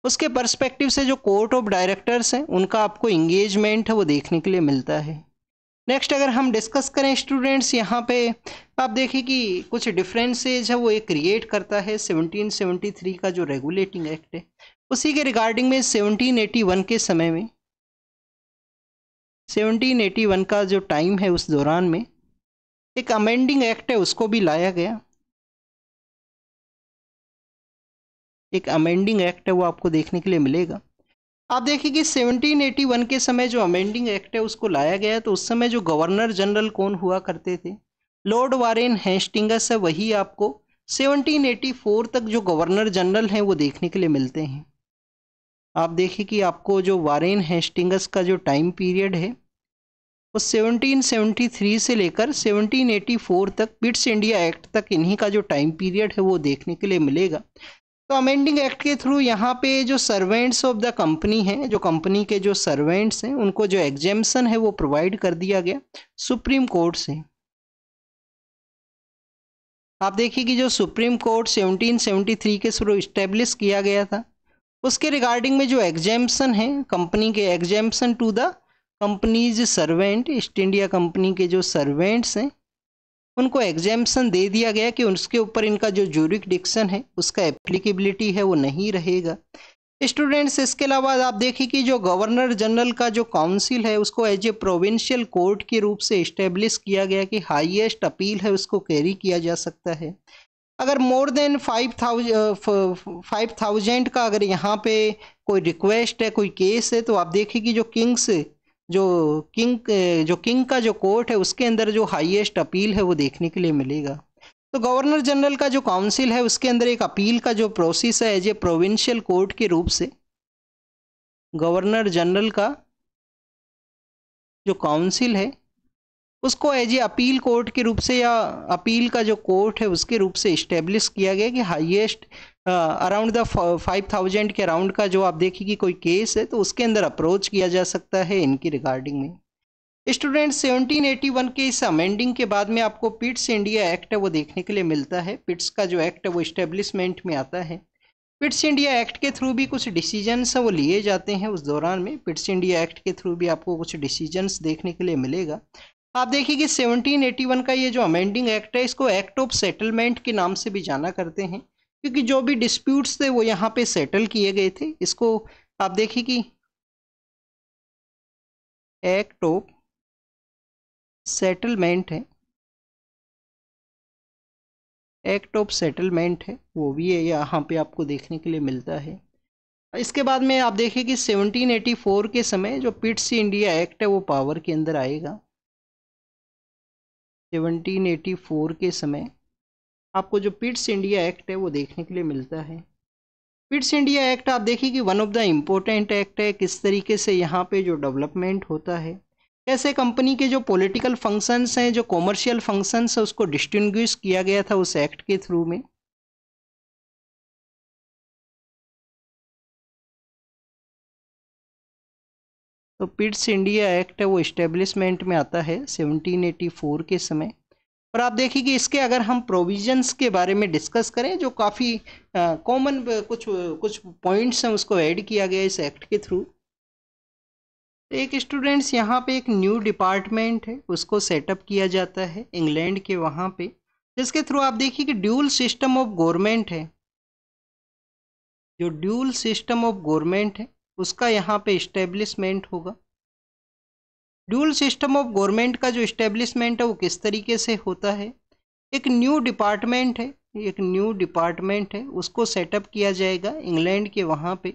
उसके पर्सपेक्टिव से जो कोर्ट ऑफ डायरेक्टर्स हैं उनका आपको इंगेजमेंट है वो देखने के लिए मिलता है। नेक्स्ट अगर हम डिस्कस करें स्टूडेंट्स, यहाँ पे आप देखिए कि कुछ डिफरेंसेज है वो एक क्रिएट करता है 1773 का जो रेगुलेटिंग एक्ट है। उसी के रिगार्डिंग में 1781 के समय में, 1781 का जो टाइम है उस दौरान में एक अमेंडिंग एक्ट है उसको भी लाया गया। एक अमेंडिंग एक्ट है वो आपको देखने के लिए मिलेगा। आप देखिए कि 1781 के समय जो अमेंडिंग एक्ट है उसको लाया गया, तो उस समय जो गवर्नर जनरल कौन हुआ करते थे, लॉर्ड वारेन हेस्टिंग्स है, वही आपको 1784 तक जो गवर्नर जनरल हैं वो देखने के लिए मिलते हैं। आप देखिए कि आपको जो वारेन हेस्टिंग्स का जो टाइम पीरियड है वो 1773 से लेकर 1784 तक, पिट्स इंडिया एक्ट तक, इन्हीं का जो टाइम पीरियड है वो देखने के लिए मिलेगा। तो अमेंडिंग एक्ट के थ्रू यहाँ पे जो सर्वेंट्स ऑफ द कंपनी हैं, जो कंपनी के जो सर्वेंट्स हैं, उनको जो एग्जेम्पशन है वो प्रोवाइड कर दिया गया सुप्रीम कोर्ट से। आप देखिए कि जो सुप्रीम कोर्ट 1773 के थ्रू इस्टेब्लिश किया गया था, उसके रिगार्डिंग में जो एग्जेम्पशन है कंपनी के, exemption to the companies servant, East India company के जो सर्वेंट्स हैं उनको एग्जेम्पशन दे दिया गया कि उसके ऊपर इनका जो ज्यूरिसडिक्शन है उसका एप्लीकेबिलिटी है वो नहीं रहेगा। स्टूडेंट्स इसके अलावा आप देखिए कि जो गवर्नर जनरल का जो काउंसिल है उसको एज ए प्रोविंशियल कोर्ट के रूप से इस्टेब्लिश किया गया कि हाईएस्ट अपील है उसको कैरी किया जा सकता है। अगर मोर देन 5000 का अगर यहाँ पे कोई रिक्वेस्ट है, कोई केस है, तो आप देखिए कि जो किंग्स जो किंग का जो कोर्ट है उसके अंदर जो हाईएस्ट अपील है वो देखने के लिए मिलेगा। तो गवर्नर जनरल का जो काउंसिल है उसके अंदर एक अपील का जो प्रोसेस है एज ए प्रोविंशियल कोर्ट के रूप से गवर्नर जनरल का जो काउंसिल है उसको एज ए अपील कोर्ट के रूप से या अपील का जो कोर्ट है उसके रूप से इस्टेब्लिश किया गया कि हाईएस्ट अराउंड द 5000 के अराउंड का जो आप देखिए कि कोई केस है तो उसके अंदर अप्रोच किया जा सकता है इनकी रिगार्डिंग में। स्टूडेंट 1781 के इस अमेंडिंग के बाद में आपको पिट्स इंडिया एक्ट है वो देखने के लिए मिलता है। पिट्स का जो एक्ट है वो इस्टेब्लिशमेंट में आता है। पिट्स इंडिया एक्ट के थ्रू भी कुछ डिसीजंस हैं वो लिए जाते हैं उस दौरान में। पिट्स इंडिया एक्ट के थ्रू भी आपको कुछ डिसीजंस देखने के लिए मिलेगा। आप देखिए कि 1781 का ये जो अमेंडिंग एक्ट है इसको एक्ट ऑफ सेटलमेंट के नाम से भी जाना करते हैं क्योंकि जो भी डिस्प्यूट्स थे वो यहाँ पे सेटल किए गए थे। इसको आप देखिए कि एक्ट ऑफ सेटलमेंट है, एक्ट ऑफ सेटलमेंट है वो भी है यहाँ पे आपको देखने के लिए मिलता है। इसके बाद में आप देखिए कि 1784 के समय जो पिट्स इंडिया एक्ट है वो पावर के अंदर आएगा। 1784 के समय आपको जो पिट्स इंडिया एक्ट है वो देखने के लिए मिलता है। पिट्स इंडिया एक्ट आप देखिए कि one of the important act है। किस तरीके से यहाँ पे जो डेवलपमेंट होता है, कैसे कंपनी के जो पॉलिटिकल फंक्शंस हैं, जो कॉमर्शियल फंक्शंस है उसको डिस्टिंग्विश किया गया था उस एक्ट के थ्रू में। तो पिट्स इंडिया एक्ट है वो इस्टेब्लिशमेंट में आता है 1784 के समय। और आप देखिए कि इसके अगर हम प्रोविजंस के बारे में डिस्कस करें जो काफ़ी कॉमन कुछ पॉइंट्स हैं उसको ऐड किया गया इस एक्ट के थ्रू। एक स्टूडेंट्स यहाँ पे एक न्यू डिपार्टमेंट है उसको सेटअप किया जाता है इंग्लैंड के वहाँ पे, जिसके थ्रू आप देखिए कि ड्यूल सिस्टम ऑफ गवर्नमेंट है। जो ड्यूल सिस्टम ऑफ गवर्नमेंट है उसका यहाँ पे इस्टेब्लिशमेंट होगा। ड्यूल सिस्टम ऑफ गवर्नमेंट का जो इस्टेब्लिशमेंट है वो किस तरीके से होता है, एक न्यू डिपार्टमेंट है, एक न्यू डिपार्टमेंट है उसको सेटअप किया जाएगा इंग्लैंड के वहाँ पे।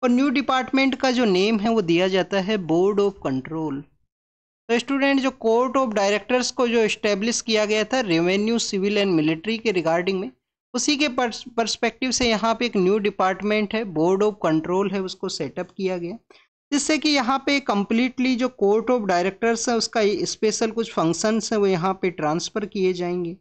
और न्यू डिपार्टमेंट का जो नेम है वो दिया जाता है बोर्ड ऑफ कंट्रोल। तो स्टूडेंट जो कोर्ट ऑफ डायरेक्टर्स को जो इस्टेब्लिश किया गया था रेवेन्यू, सिविल एंड मिलिट्री के रिगार्डिंग में, उसी के पर्सपेक्टिव से यहाँ पे एक न्यू डिपार्टमेंट है बोर्ड ऑफ कंट्रोल है उसको सेटअप किया गया, जिससे कि यहाँ पे कम्प्लीटली जो कोर्ट ऑफ डायरेक्टर्स है उसका स्पेशल कुछ फंक्शंस हैं वो यहाँ पे ट्रांसफ़र किए जाएंगे।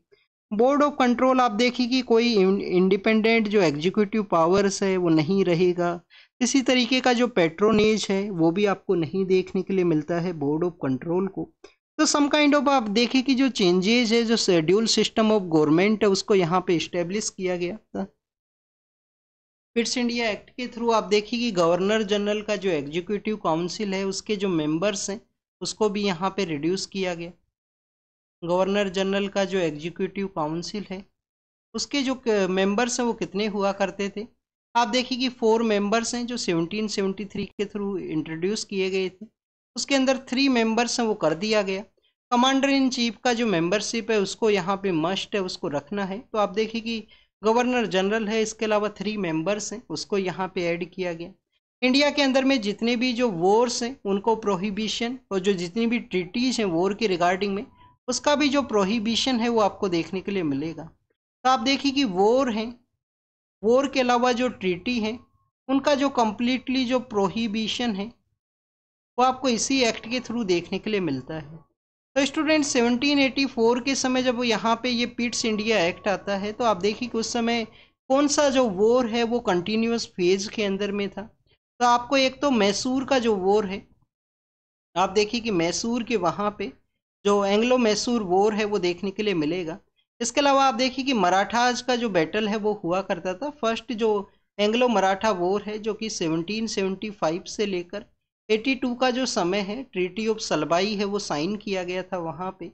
बोर्ड ऑफ कंट्रोल आप देखिए कि कोई इंडिपेंडेंट जो एग्जीक्यूटिव पावर्स है वो नहीं रहेगा। इसी तरीके का जो पेट्रोनेज है वो भी आपको नहीं देखने के लिए मिलता है बोर्ड ऑफ कंट्रोल को। तो सम काइंड ऑफ आप देखिए कि जो चेंजेज है जो शेड्यूल सिस्टम ऑफ गवर्नमेंट है उसको यहाँ पे इस्टेब्लिश किया गया था। पिट्स इंडिया एक्ट के थ्रू आप देखिए कि गवर्नर जनरल का जो एग्जीक्यूटिव काउंसिल है उसके जो मेंबर्स हैं उसको भी यहाँ पे रिड्यूस किया गया। गवर्नर जनरल का जो एग्जीक्यूटिव काउंसिल है उसके जो मेंबर्स हैं वो कितने हुआ करते थे, आप देखिए कि 4 मेंबर्स हैं जो 1773 के थ्रू इंट्रोड्यूस किए गए थे। उसके अंदर 3 मेंबर्स हैं वो कर दिया गया। कमांडर इन चीफ का जो मेंबरशिप है उसको यहाँ पे मस्ट है उसको रखना है। तो आप देखिए कि गवर्नर जनरल है, इसके अलावा 3 मेंबर्स हैं उसको यहाँ पे ऐड किया गया। इंडिया के अंदर में जितने भी जो वॉर्स हैं उनको प्रोहिबिशन, और जो जितनी भी ट्रीटीज हैं वॉर के रिगार्डिंग में उसका भी जो प्रोहिबिशन है वो आपको देखने के लिए मिलेगा। तो आप देखिए कि वॉर है, वॉर के अलावा जो ट्रीटी है उनका जो कम्प्लीटली जो प्रोहिबिशन है वो आपको इसी एक्ट के थ्रू देखने के लिए मिलता है। तो स्टूडेंट 1784 के समय जब यहाँ पे ये पिट्स इंडिया एक्ट आता है तो आप देखिए कि उस समय कौन सा जो वॉर है वो कंटिन्यूस फेज के अंदर में था। तो आपको एक तो मैसूर का जो वॉर है, आप देखिए कि मैसूर के वहाँ पे जो एंग्लो मैसूर वॉर है वो देखने के लिए मिलेगा। इसके अलावा आप देखिए कि मराठाज का जो बैटल है वो हुआ करता था। फर्स्ट जो एंग्लो मराठा वॉर है जो कि 1775 से लेकर 82 का जो समय है, ट्रीटी ऑफ सलबाई है वो साइन किया गया था वहाँ पे।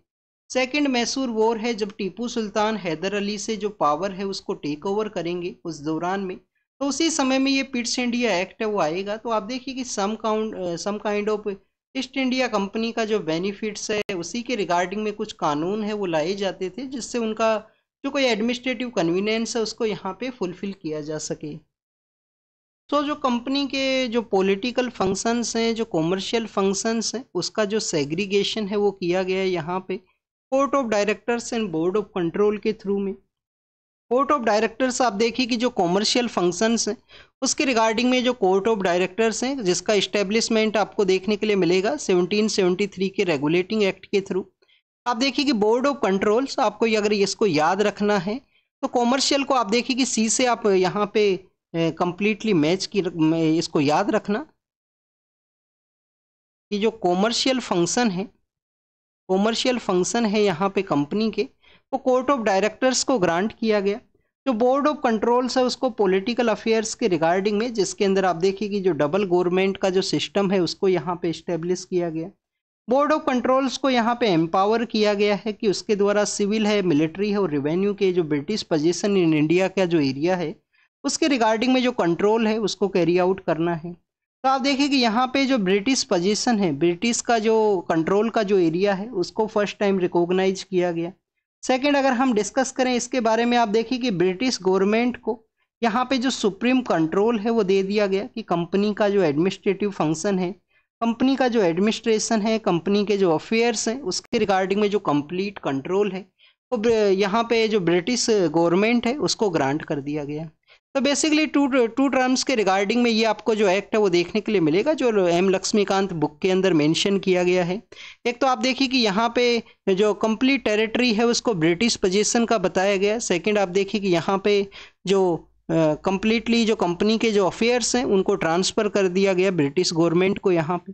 सेकंड मैसूर वॉर है जब टीपू सुल्तान हैदर अली से जो पावर है उसको टेक ओवर करेंगे उस दौरान में, तो उसी समय में ये पिट्स इंडिया एक्ट है वो आएगा। तो आप देखिए कि some kind of East India company का जो बेनिफिट्स है उसी के रिगार्डिंग में कुछ कानून है वो लाए जाते थे जिससे उनका जो कोई एडमिनिस्ट्रेटिव कन्वीनियंस है उसको यहाँ पे फुलफिल किया जा सके। तो जो कंपनी के जो पॉलिटिकल फंक्शंस हैं, जो कॉमर्शियल फंक्शंस हैं, उसका जो सेग्रीगेशन है वो किया गया है यहाँ पे court of directors and board of control के थ्रू में। कोर्ट ऑफ डायरेक्टर्स आप देखिए कि जो कॉमर्शियल फंक्शंस हैं उसके रिगार्डिंग में जो कोर्ट ऑफ डायरेक्टर्स हैं, जिसका इस्टेब्लिशमेंट आपको देखने के लिए मिलेगा 1773 के रेगुलेटिंग एक्ट के थ्रू। आप देखिए कि बोर्ड ऑफ कंट्रोल्स, आपको अगर इसको याद रखना है तो कॉमर्शियल को आप देखिए कि सी से आप यहाँ पे कंप्लीटली मैच की, इसको याद रखना कि जो कॉमर्शियल फंक्शन है यहाँ पे कंपनी के, वो कोर्ट ऑफ डायरेक्टर्स को ग्रांट किया गया। जो बोर्ड ऑफ कंट्रोल्स है उसको पॉलिटिकल अफेयर्स के रिगार्डिंग में, जिसके अंदर आप देखिए कि जो डबल गवर्नमेंट का जो सिस्टम है उसको यहाँ पे इस्टेब्लिश किया गया। बोर्ड ऑफ कंट्रोल्स को यहाँ पे एम्पावर किया गया है कि उसके द्वारा सिविल है, मिलिट्री है और रेवेन्यू के जो ब्रिटिश पोजीशन इन इंडिया का जो एरिया है उसके रिगार्डिंग में जो कंट्रोल है उसको कैरी आउट करना है। तो आप देखिए कि यहाँ पे जो ब्रिटिश पोजीशन है, ब्रिटिश का जो कंट्रोल का जो एरिया है उसको फर्स्ट टाइम रिकॉग्नाइज किया गया। सेकंड, अगर हम डिस्कस करें इसके बारे में, आप देखिए कि ब्रिटिश गवर्नमेंट को यहाँ पे जो सुप्रीम कंट्रोल है वो दे दिया गया कि कंपनी का जो एडमिनिस्ट्रेटिव फंक्शन है, कंपनी का जो एडमिनिस्ट्रेशन है, कंपनी के जो अफेयर्स हैं उसके रिगार्डिंग में जो कंप्लीट कंट्रोल है वो यहाँ पे जो ब्रिटिश गवर्नमेंट है उसको ग्रांट कर दिया गया। तो बेसिकली टू टर्म्स के रिगार्डिंग में ये आपको जो एक्ट है वो देखने के लिए मिलेगा, जो एम लक्ष्मीकांत बुक के अंदर मेंशन किया गया है। एक तो आप देखिए कि यहाँ पे जो कंप्लीट टेरिटरी है उसको ब्रिटिश पोजीशन का बताया गया है। सेकंड, आप देखिए कि यहाँ पे जो कंप्लीटली जो कंपनी के जो अफेयर्स हैं उनको ट्रांसफ़र कर दिया गया ब्रिटिश गवर्नमेंट को यहाँ पे।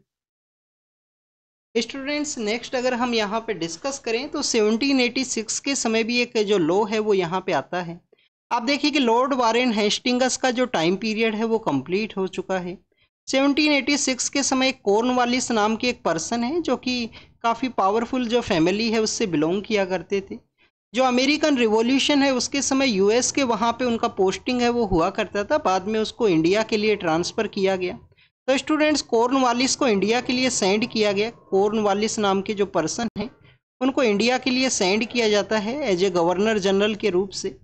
स्टूडेंट्स, नेक्स्ट अगर हम यहाँ पे डिस्कस करें तो 1786 के समय भी एक जो लॉ है वो यहाँ पे आता है। आप देखिए कि लॉर्ड वारेन हेस्टिंग्स का जो टाइम पीरियड है वो कंप्लीट हो चुका है। 1786 के समय कॉर्नवालिस नाम के एक पर्सन है जो कि काफ़ी पावरफुल जो फैमिली है उससे बिलोंग किया करते थे। जो अमेरिकन रिवॉल्यूशन है उसके समय यूएस के वहाँ पे उनका पोस्टिंग है वो हुआ करता था, बाद में उसको इंडिया के लिए ट्रांसफ़र किया गया। तो स्टूडेंट्स, कॉर्नवालिस को इंडिया के लिए सेंड किया गया। कॉर्नवालिस नाम के जो पर्सन हैं उनको इंडिया के लिए सेंड किया जाता है एज ए गवर्नर जनरल के रूप से।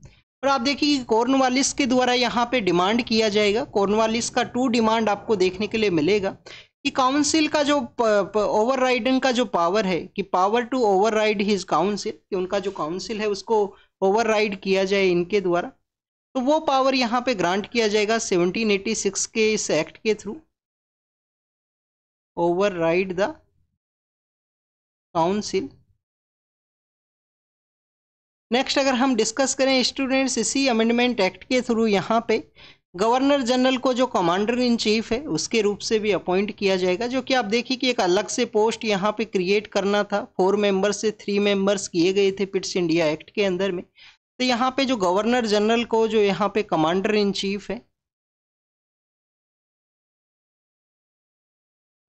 और आप देखिए कि कॉर्नवालिस के द्वारा यहाँ पे डिमांड किया जाएगा। कॉर्नवालिस का 2 डिमांड आपको देखने के लिए मिलेगा कि काउंसिल का जो ओवरराइडिंग का जो पावर है, कि power to override his council, कि उनका जो काउंसिल है उसको ओवरराइड किया जाए इनके द्वारा, तो वो पावर यहाँ पे ग्रांट किया जाएगा 1786 के इस एक्ट के through, override the council. Next अगर हम डिस्कस करें स्टूडेंट्स, इसी अमेंडमेंट एक्ट के थ्रू यहाँ पे गवर्नर जनरल को जो कमांडर इन चीफ है उसके रूप से भी अपॉइंट किया जाएगा, जो कि आप देखिए कि एक अलग से पोस्ट यहाँ पे क्रिएट करना था। 4 मेंबर्स से 3 मेंबर्स किए गए थे पिट्स इंडिया एक्ट के अंदर में। तो यहाँ पे जो गवर्नर जनरल को जो यहाँ पे कमांडर इन चीफ है,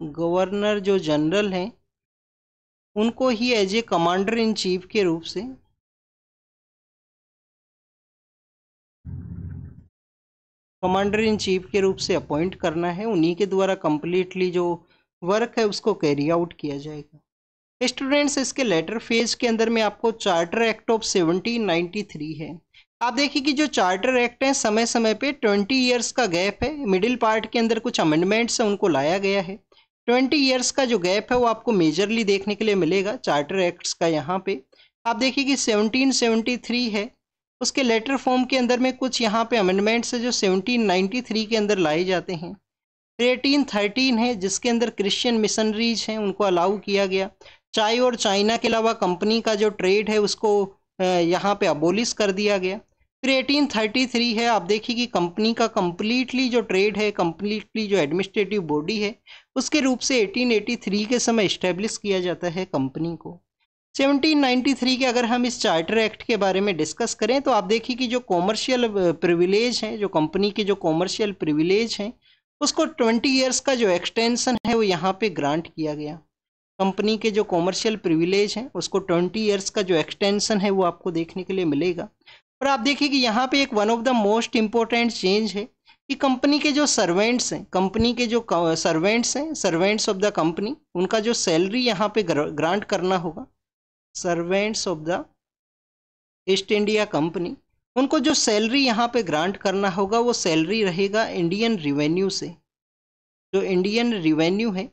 गवर्नर जो जनरल हैं उनको ही as a commander in chief के रूप से अपॉइंट करना है। उन्हीं के द्वारा कंप्लीटली जो वर्क है उसको कैरी आउट किया जाएगा। स्टूडेंट्स, इसके लेटर फेज के अंदर में आपको चार्टर एक्ट ऑफ 1793 है। आप देखिए कि जो चार्टर एक्ट है समय समय पे 20 ईयर्स का गैप है, मिडिल पार्ट के अंदर कुछ अमेंडमेंट्स है उनको लाया गया है। 20 ईयर्स का जो गैप है वो आपको मेजरली देखने के लिए मिलेगा चार्टर एक्ट्स का। यहाँ पे आप देखिए कि 1773 है, उसके लेटर फॉर्म के अंदर में कुछ यहाँ पे अमेंडमेंट्स है जो 1793 के अंदर लाए जाते हैं। 1813 है जिसके अंदर क्रिश्चियन मिशनरीज हैं उनको अलाउ किया गया। चाय और चाइना के अलावा कंपनी का जो ट्रेड है उसको यहाँ पे अबोलिश कर दिया गया। फिर 1833 है, आप देखिए कि कंपनी का कंप्लीटली जो ट्रेड है, कंप्लीटली जो एडमिनिस्ट्रेटिव बॉडी है उसके रूप से 1883 के समय इस्टेब्लिश किया जाता है कंपनी को। 1793 के अगर हम इस चार्टर एक्ट के बारे में डिस्कस करें तो आप देखिए कि जो कॉमर्शियल प्रिविलेज हैं, जो कंपनी के जो कॉमर्शियल प्रिविलेज हैं उसको 20 ईयर्स का जो एक्सटेंशन है वो यहाँ पे ग्रांट किया गया। कंपनी के जो कॉमर्शियल प्रिविलेज हैं उसको 20 ईयर्स का जो एक्सटेंशन है वो आपको देखने के लिए मिलेगा। और आप देखिए कि यहाँ पे एक one of the most important change है कि कंपनी के जो सर्वेंट्स हैं, कंपनी के जो सर्वेंट्स हैं, सर्वेंट्स ऑफ द कंपनी, उनका जो सैलरी यहाँ पे ग्रांट करना होगा। Servants of the East India company, उनको जो सैलरी यहाँ पे ग्रांट करना होगा वो सैलरी रहेगा इंडियन रिवेन्यू से। जो इंडियन रिवेन्यू है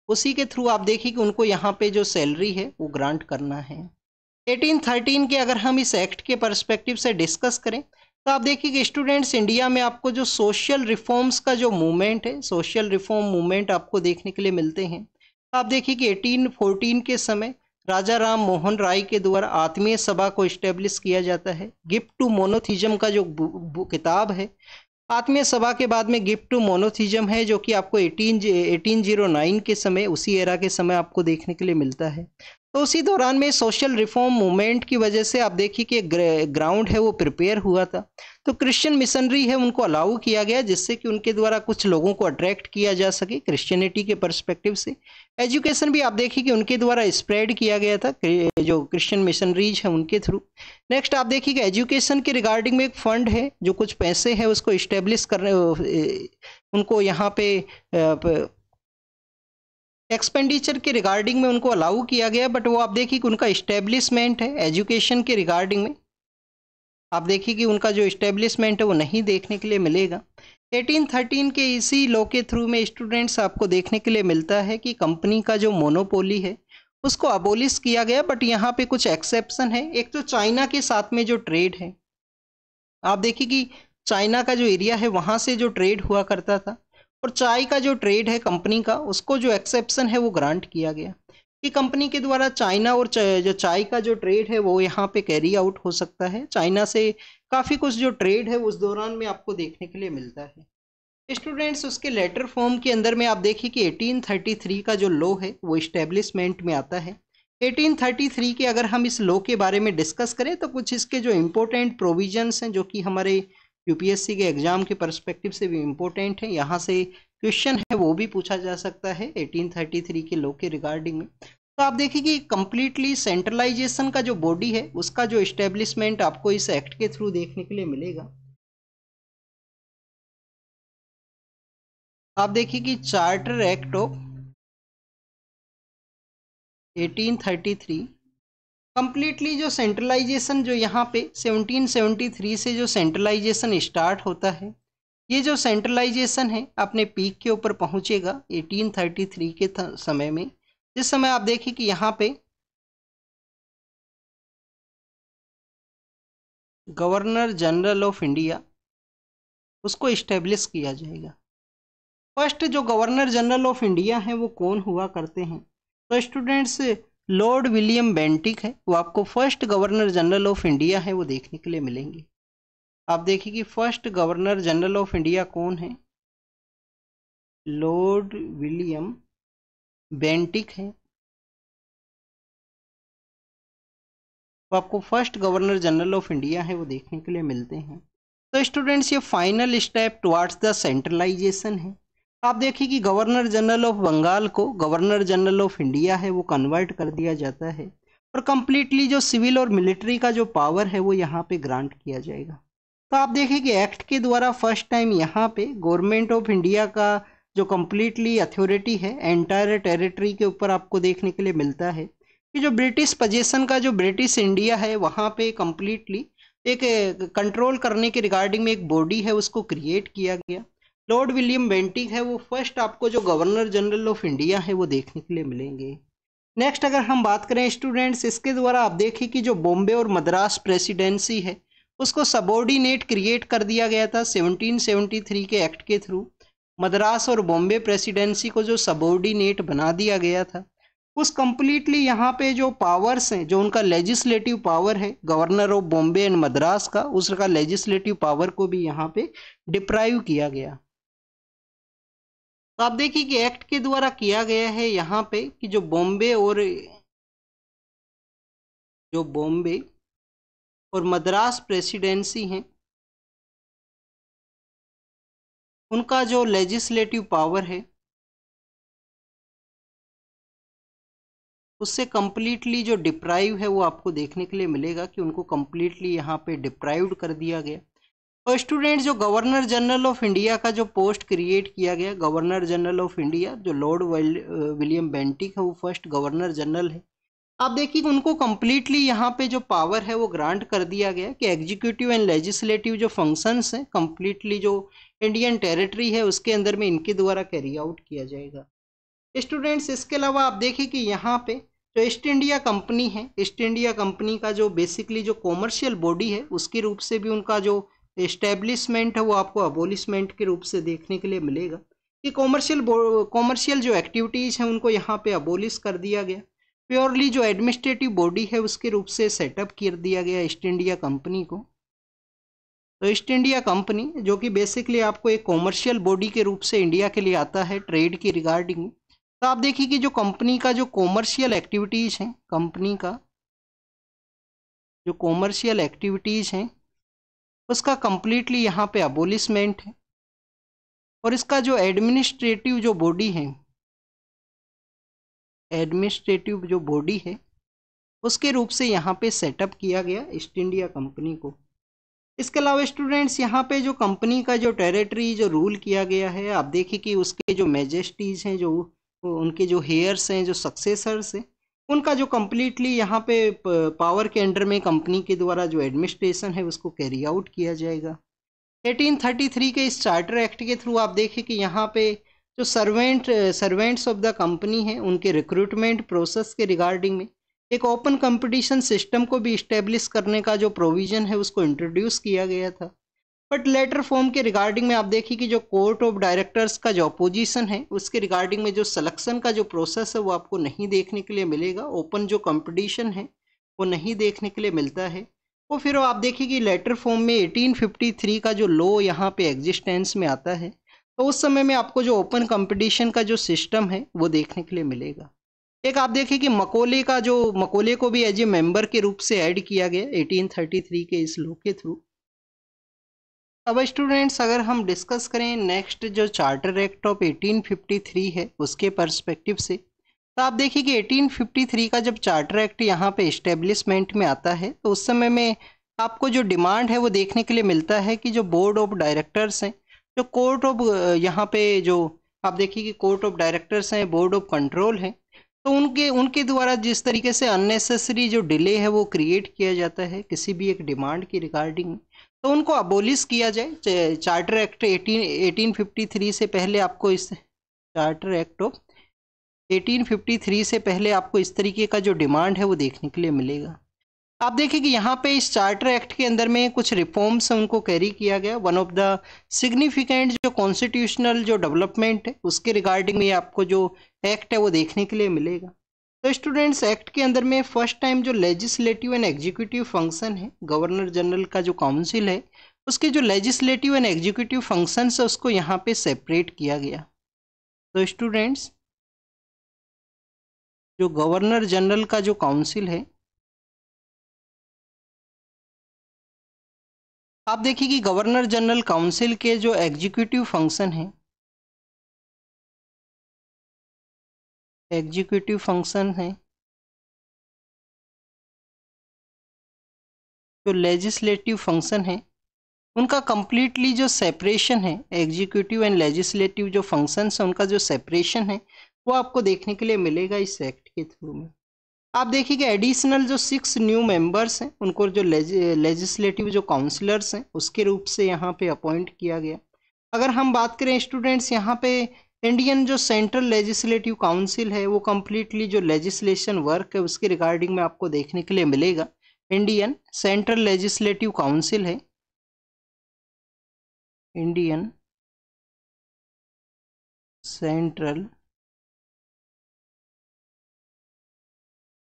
उसी के थ्रू आप देखिए कि उनको यहाँ पे जो सैलरी है वो ग्रांट करना है। 1813 के अगर हम इस एक्ट के पर्सपेक्टिव से डिस्कस करें तो आप देखिए कि स्टूडेंट्स इंडिया में आपको जो सोशल रिफॉर्म्स का जो मूवमेंट है, सोशल रिफॉर्म मूवमेंट आपको देखने के लिए मिलते हैं। आप देखिए कि 1814 के समय राजा राम मोहन राय के द्वारा आत्मीय सभा को इस्टेब्लिश किया जाता है। गिफ्ट टू मोनोथिज्म का जो किताब है, आत्मीय सभा के बाद में गिफ्ट टू मोनोथिज्म है, जो कि आपको 1809 के समय, उसी एरा के समय आपको देखने के लिए मिलता है। तो उसी दौरान में सोशल रिफॉर्म मूवमेंट की वजह से आप देखिए कि ग्राउंड है वो प्रिपेयर हुआ था। तो क्रिश्चियन मिशनरी है उनको अलाउ किया गया, जिससे कि उनके द्वारा कुछ लोगों को अट्रैक्ट किया जा सके क्रिश्चियनिटी के पर्सपेक्टिव से। एजुकेशन भी आप देखिए कि उनके द्वारा स्प्रेड किया गया था, जो क्रिश्चियन मिशनरीज है उनके थ्रू। नेक्स्ट आप देखिए कि एजुकेशन के रिगार्डिंग में एक फंड है, जो कुछ पैसे है उसको इस्टेब्लिश करने, उनको यहाँ पे एक्सपेंडिचर के रिगार्डिंग में उनको अलाउ किया गया। बट वो आप देखिए कि उनका इस्टेब्लिशमेंट है एजुकेशन के रिगार्डिंग में, आप देखिए कि उनका जो इस्टेब्लिशमेंट है वो नहीं देखने के लिए मिलेगा। 1813 के इसी लॉ के थ्रू में स्टूडेंट्स आपको देखने के लिए मिलता है कि कंपनी का जो मोनोपोली है उसको अबोलिश किया गया। बट यहाँ पे कुछ एक्सेप्शन है। एक तो चाइना के साथ में जो ट्रेड है, आप देखिए कि चाइना का जो एरिया है वहाँ से जो ट्रेड हुआ करता था, और चाय का जो ट्रेड है कंपनी का, उसको जो एक्सेप्शन है वो ग्रांट किया गया कि कंपनी के द्वारा चाइना और जो चाय का जो ट्रेड है वो यहाँ पे कैरी आउट हो सकता है। चाइना से काफ़ी कुछ जो ट्रेड है उस दौरान में आपको देखने के लिए मिलता है। स्टूडेंट्स उसके लेटर फॉर्म के अंदर में आप देखिए कि 1833 का जो लॉ है वो इस्टेब्लिशमेंट में आता है। 1833 के अगर हम इस लॉ के बारे में डिस्कस करें तो कुछ इसके जो इम्पोर्टेंट प्रोविजंस हैं, जो कि हमारे यूपीएससी के एग्जाम के पर्सपेक्टिव से भी इम्पोर्टेंट है, यहाँ से क्वेश्चन है वो भी पूछा जा सकता है 1833 के लॉ के रिगार्डिंग में। तो आप देखिए कि कंप्लीटली सेंट्रलाइजेशन का जो बॉडी है उसका जो इस्टेब्लिशमेंट आपको इस एक्ट के थ्रू देखने के लिए मिलेगा। आप देखिए कि चार्टर एक्ट ऑफ 1833 कंप्लीटली जो सेंट्रलाइजेशन जो यहाँ पे 1773 से जो सेंट्रलाइजेशन स्टार्ट होता है, ये जो सेंट्रलाइजेशन है अपने पीक के ऊपर पहुँचेगा 1833 के समय में, जिस समय आप देखिए कि यहाँ पे गवर्नर जनरल ऑफ इंडिया उसको इस्टेब्लिश किया जाएगा। फर्स्ट जो गवर्नर जनरल ऑफ इंडिया है वो कौन हुआ करते हैं? तो स्टूडेंट्स लॉर्ड विलियम बेंटिक है, वो आपको first governor general of India है वो देखने के लिए मिलेंगे। आप देखिए कि first governor general of India कौन है? लॉर्ड विलियम बेंटिक है, वो आपको first governor general of India है वो देखने के लिए मिलते हैं। तो स्टूडेंट्स ये final step towards the centralisation है। आप देखिए कि गवर्नर जनरल ऑफ बंगाल को गवर्नर जनरल ऑफ इंडिया है वो कन्वर्ट कर दिया जाता है, और कंप्लीटली जो सिविल और मिलिट्री का जो पावर है वो यहाँ पे ग्रांट किया जाएगा। तो आप देखिए कि एक्ट के द्वारा फर्स्ट टाइम यहाँ पे गवर्नमेंट ऑफ इंडिया का जो कंप्लीटली अथॉरिटी है एंटायर टेरिटरी के ऊपर आपको देखने के लिए मिलता है कि जो ब्रिटिश पोजीशन का जो ब्रिटिश इंडिया है वहाँ पे कंप्लीटली एक कंट्रोल करने के रिगार्डिंग में एक बॉडी है उसको क्रिएट किया गया। लॉर्ड विलियम बेंटिक है वो फर्स्ट आपको जो गवर्नर जनरल ऑफ इंडिया है वो देखने के लिए मिलेंगे। नेक्स्ट अगर हम बात करें स्टूडेंट्स, इसके द्वारा आप देखिए कि जो बॉम्बे और मद्रास प्रेसिडेंसी है उसको सबॉर्डिनेट क्रिएट कर दिया गया था 1773 के एक्ट के थ्रू। मद्रास और बॉम्बे प्रेसिडेंसी को जो सबॉर्डिनेट बना दिया गया था, उस कंप्लीटली यहाँ पे जो पावर्स हैं, जो उनका लेजिस्लेटिव पावर है governor of Bombay and Madras का, उसका लेजिस्लेटिव पावर को भी यहाँ पे डिप्राइव किया गया। तो आप देखिए कि एक्ट के द्वारा किया गया है यहाँ पे कि जो बॉम्बे और मद्रास प्रेसिडेंसी हैं उनका जो लेजिस्लेटिव पावर है उससे कंप्लीटली जो डिप्राइव है वो आपको देखने के लिए मिलेगा कि उनको कंप्लीटली यहाँ पे डिप्राइव्ड कर दिया गया। और स्टूडेंट जो गवर्नर जनरल ऑफ इंडिया का जो पोस्ट क्रिएट किया गया, गवर्नर जनरल ऑफ इंडिया जो लॉर्ड विलियम बेंटिक है वो फर्स्ट गवर्नर जनरल है। आप देखिए उनको कम्प्लीटली यहाँ पे जो पावर है वो ग्रांट कर दिया गया कि एग्जीक्यूटिव एंड लेजिस्लेटिव जो फंक्शंस हैं कम्प्लीटली जो इंडियन टेरिटरी है उसके अंदर में इनके द्वारा कैरी आउट किया जाएगा। स्टूडेंट्स इसके अलावा आप देखिए कि यहाँ पे जो ईस्ट इंडिया कंपनी है, ईस्ट इंडिया कंपनी का जो बेसिकली जो कॉमर्शियल बॉडी है उसके रूप से भी उनका जो एस्टेब्लिशमेंट है वो आपको अबोलिशमेंट के रूप से देखने के लिए मिलेगा कि कॉमर्शियल जो एक्टिविटीज़ हैं उनको यहाँ पे अबोलिश कर दिया गया। प्योरली जो एडमिनिस्ट्रेटिव बॉडी है उसके रूप से सेटअप कर दिया गया ईस्ट इंडिया कंपनी को। तो ईस्ट इंडिया कंपनी जो कि बेसिकली आपको एक कॉमर्शियल बॉडी के रूप से इंडिया के लिए आता है ट्रेड की रिगार्डिंग। तो आप देखिए कि जो कंपनी का जो कॉमर्शियल एक्टिविटीज़ हैं, कंपनी का जो कॉमर्शियल एक्टिविटीज़ हैं उसका कम्प्लीटली यहाँ पे अबोलिशमेंट है और इसका जो एडमिनिस्ट्रेटिव जो बॉडी है, एडमिनिस्ट्रेटिव जो बॉडी है उसके रूप से यहाँ पे सेटअप किया गया ईस्ट इंडिया कंपनी को। इसके अलावा स्टूडेंट्स यहाँ पे जो कंपनी का जो टेरिटरी जो रूल किया गया है, आप देखिए कि उसके जो मेजेस्टीज हैं, जो उनके जो हेयर्स हैं, जो सक्सेसर्स हैं, उनका जो कम्प्लीटली यहाँ पे पावर के अंडर में कंपनी के द्वारा जो एडमिनिस्ट्रेशन है उसको कैरी आउट किया जाएगा। 1833 के इस चार्टर एक्ट के थ्रू आप देखिए कि यहाँ पे जो सर्वेंट्स ऑफ द कंपनी हैं उनके रिक्रूटमेंट प्रोसेस के रिगार्डिंग में एक ओपन कंपटीशन सिस्टम को भी इस्टेब्लिश करने का जो प्रोविज़न है उसको इंट्रोड्यूस किया गया था। बट लेटर फॉर्म के रिगार्डिंग में आप देखिए कि जो कोर्ट ऑफ डायरेक्टर्स का जो अपोजिशन है उसके रिगार्डिंग में जो सिलेक्शन का जो प्रोसेस है वो आपको नहीं देखने के लिए मिलेगा। ओपन जो कंपटीशन है वो नहीं देखने के लिए मिलता है। वो फिर आप देखिए कि लेटर फॉर्म में 1853 का जो लॉ यहाँ पे एग्जिस्टेंस में आता है तो उस समय में आपको जो ओपन कंपटीशन का जो सिस्टम है वो देखने के लिए मिलेगा। एक आप देखिए कि मकोले को भी एज ए मेंबर के रूप से ऐड किया गया 1833 के इस लॉ के थ्रू। अब स्टूडेंट्स अगर हम डिस्कस करें नेक्स्ट जो चार्टर एक्ट ऑफ 1853 है उसके पर्सपेक्टिव से, तो आप देखिए कि 1853 का जब चार्टर एक्ट यहाँ पे इस्टेब्लिशमेंट में आता है तो उस समय में आपको जो डिमांड है वो देखने के लिए मिलता है कि जो बोर्ड ऑफ डायरेक्टर्स हैं, जो कोर्ट ऑफ यहाँ पे जो आप देखिए कि कोर्ट ऑफ डायरेक्टर्स हैं, बोर्ड ऑफ कंट्रोल हैं, तो उनके द्वारा जिस तरीके से अननेसेसरी जो डिले है वो क्रिएट किया जाता है किसी भी एक डिमांड की रिगार्डिंग, तो उनको अबोलिश किया जाए। चार्टर एक्ट 1853 से पहले आपको इस चार्टर एक्ट ऑफ 1853 से पहले आपको इस तरीके का जो डिमांड है वो देखने के लिए मिलेगा। आप देखिए कि यहाँ पे इस चार्टर एक्ट के अंदर में कुछ रिफॉर्म्स हैं उनको कैरी किया गया। वन ऑफ द सिग्निफिकेंट जो कॉन्स्टिट्यूशनल जो डेवलपमेंट है उसके रिगार्डिंग में आपको जो एक्ट है वो देखने के लिए मिलेगा। तो स्टूडेंट्स एक्ट के अंदर में फर्स्ट टाइम जो लेजिस्लेटिव एंड एग्जीक्यूटिव फंक्शन है, गवर्नर जनरल का जो काउंसिल है उसके जो लेजिस्लेटिव एंड एग्जीक्यूटिव फंक्शंस है उसको यहाँ पे सेपरेट किया गया। तो स्टूडेंट्स जो गवर्नर जनरल का जो काउंसिल है, आप देखिए कि गवर्नर जनरल काउंसिल के जो एग्जीक्यूटिव फंक्शन है, एग्जीक्यूटिव फंक्शन है, जो लेजिस्लेटिव फंक्शन है उनका कंप्लीटली जो सेपरेशन है, एग्जीक्यूटिव एंड लेजिस्लेटिव जो फंक्शंस हैं उनका जो सेपरेशन है वो आपको देखने के लिए मिलेगा इस एक्ट के थ्रू में। आप देखिए कि एडिशनल जो 6 न्यू मेंबर्स हैं उनको जो लेजिस्लेटिव जो काउंसलर्स हैं उसके रूप से यहाँ पे अपॉइंट किया गया। अगर हम बात करें स्टूडेंट्स यहाँ पे इंडियन जो सेंट्रल लेजिस्लेटिव काउंसिल है वो कम्प्लीटली जो लेजिस्लेशन वर्क है उसके रिगार्डिंग में आपको देखने के लिए मिलेगा। इंडियन सेंट्रल लेजिस्लेटिव काउंसिल है, इंडियन सेंट्रल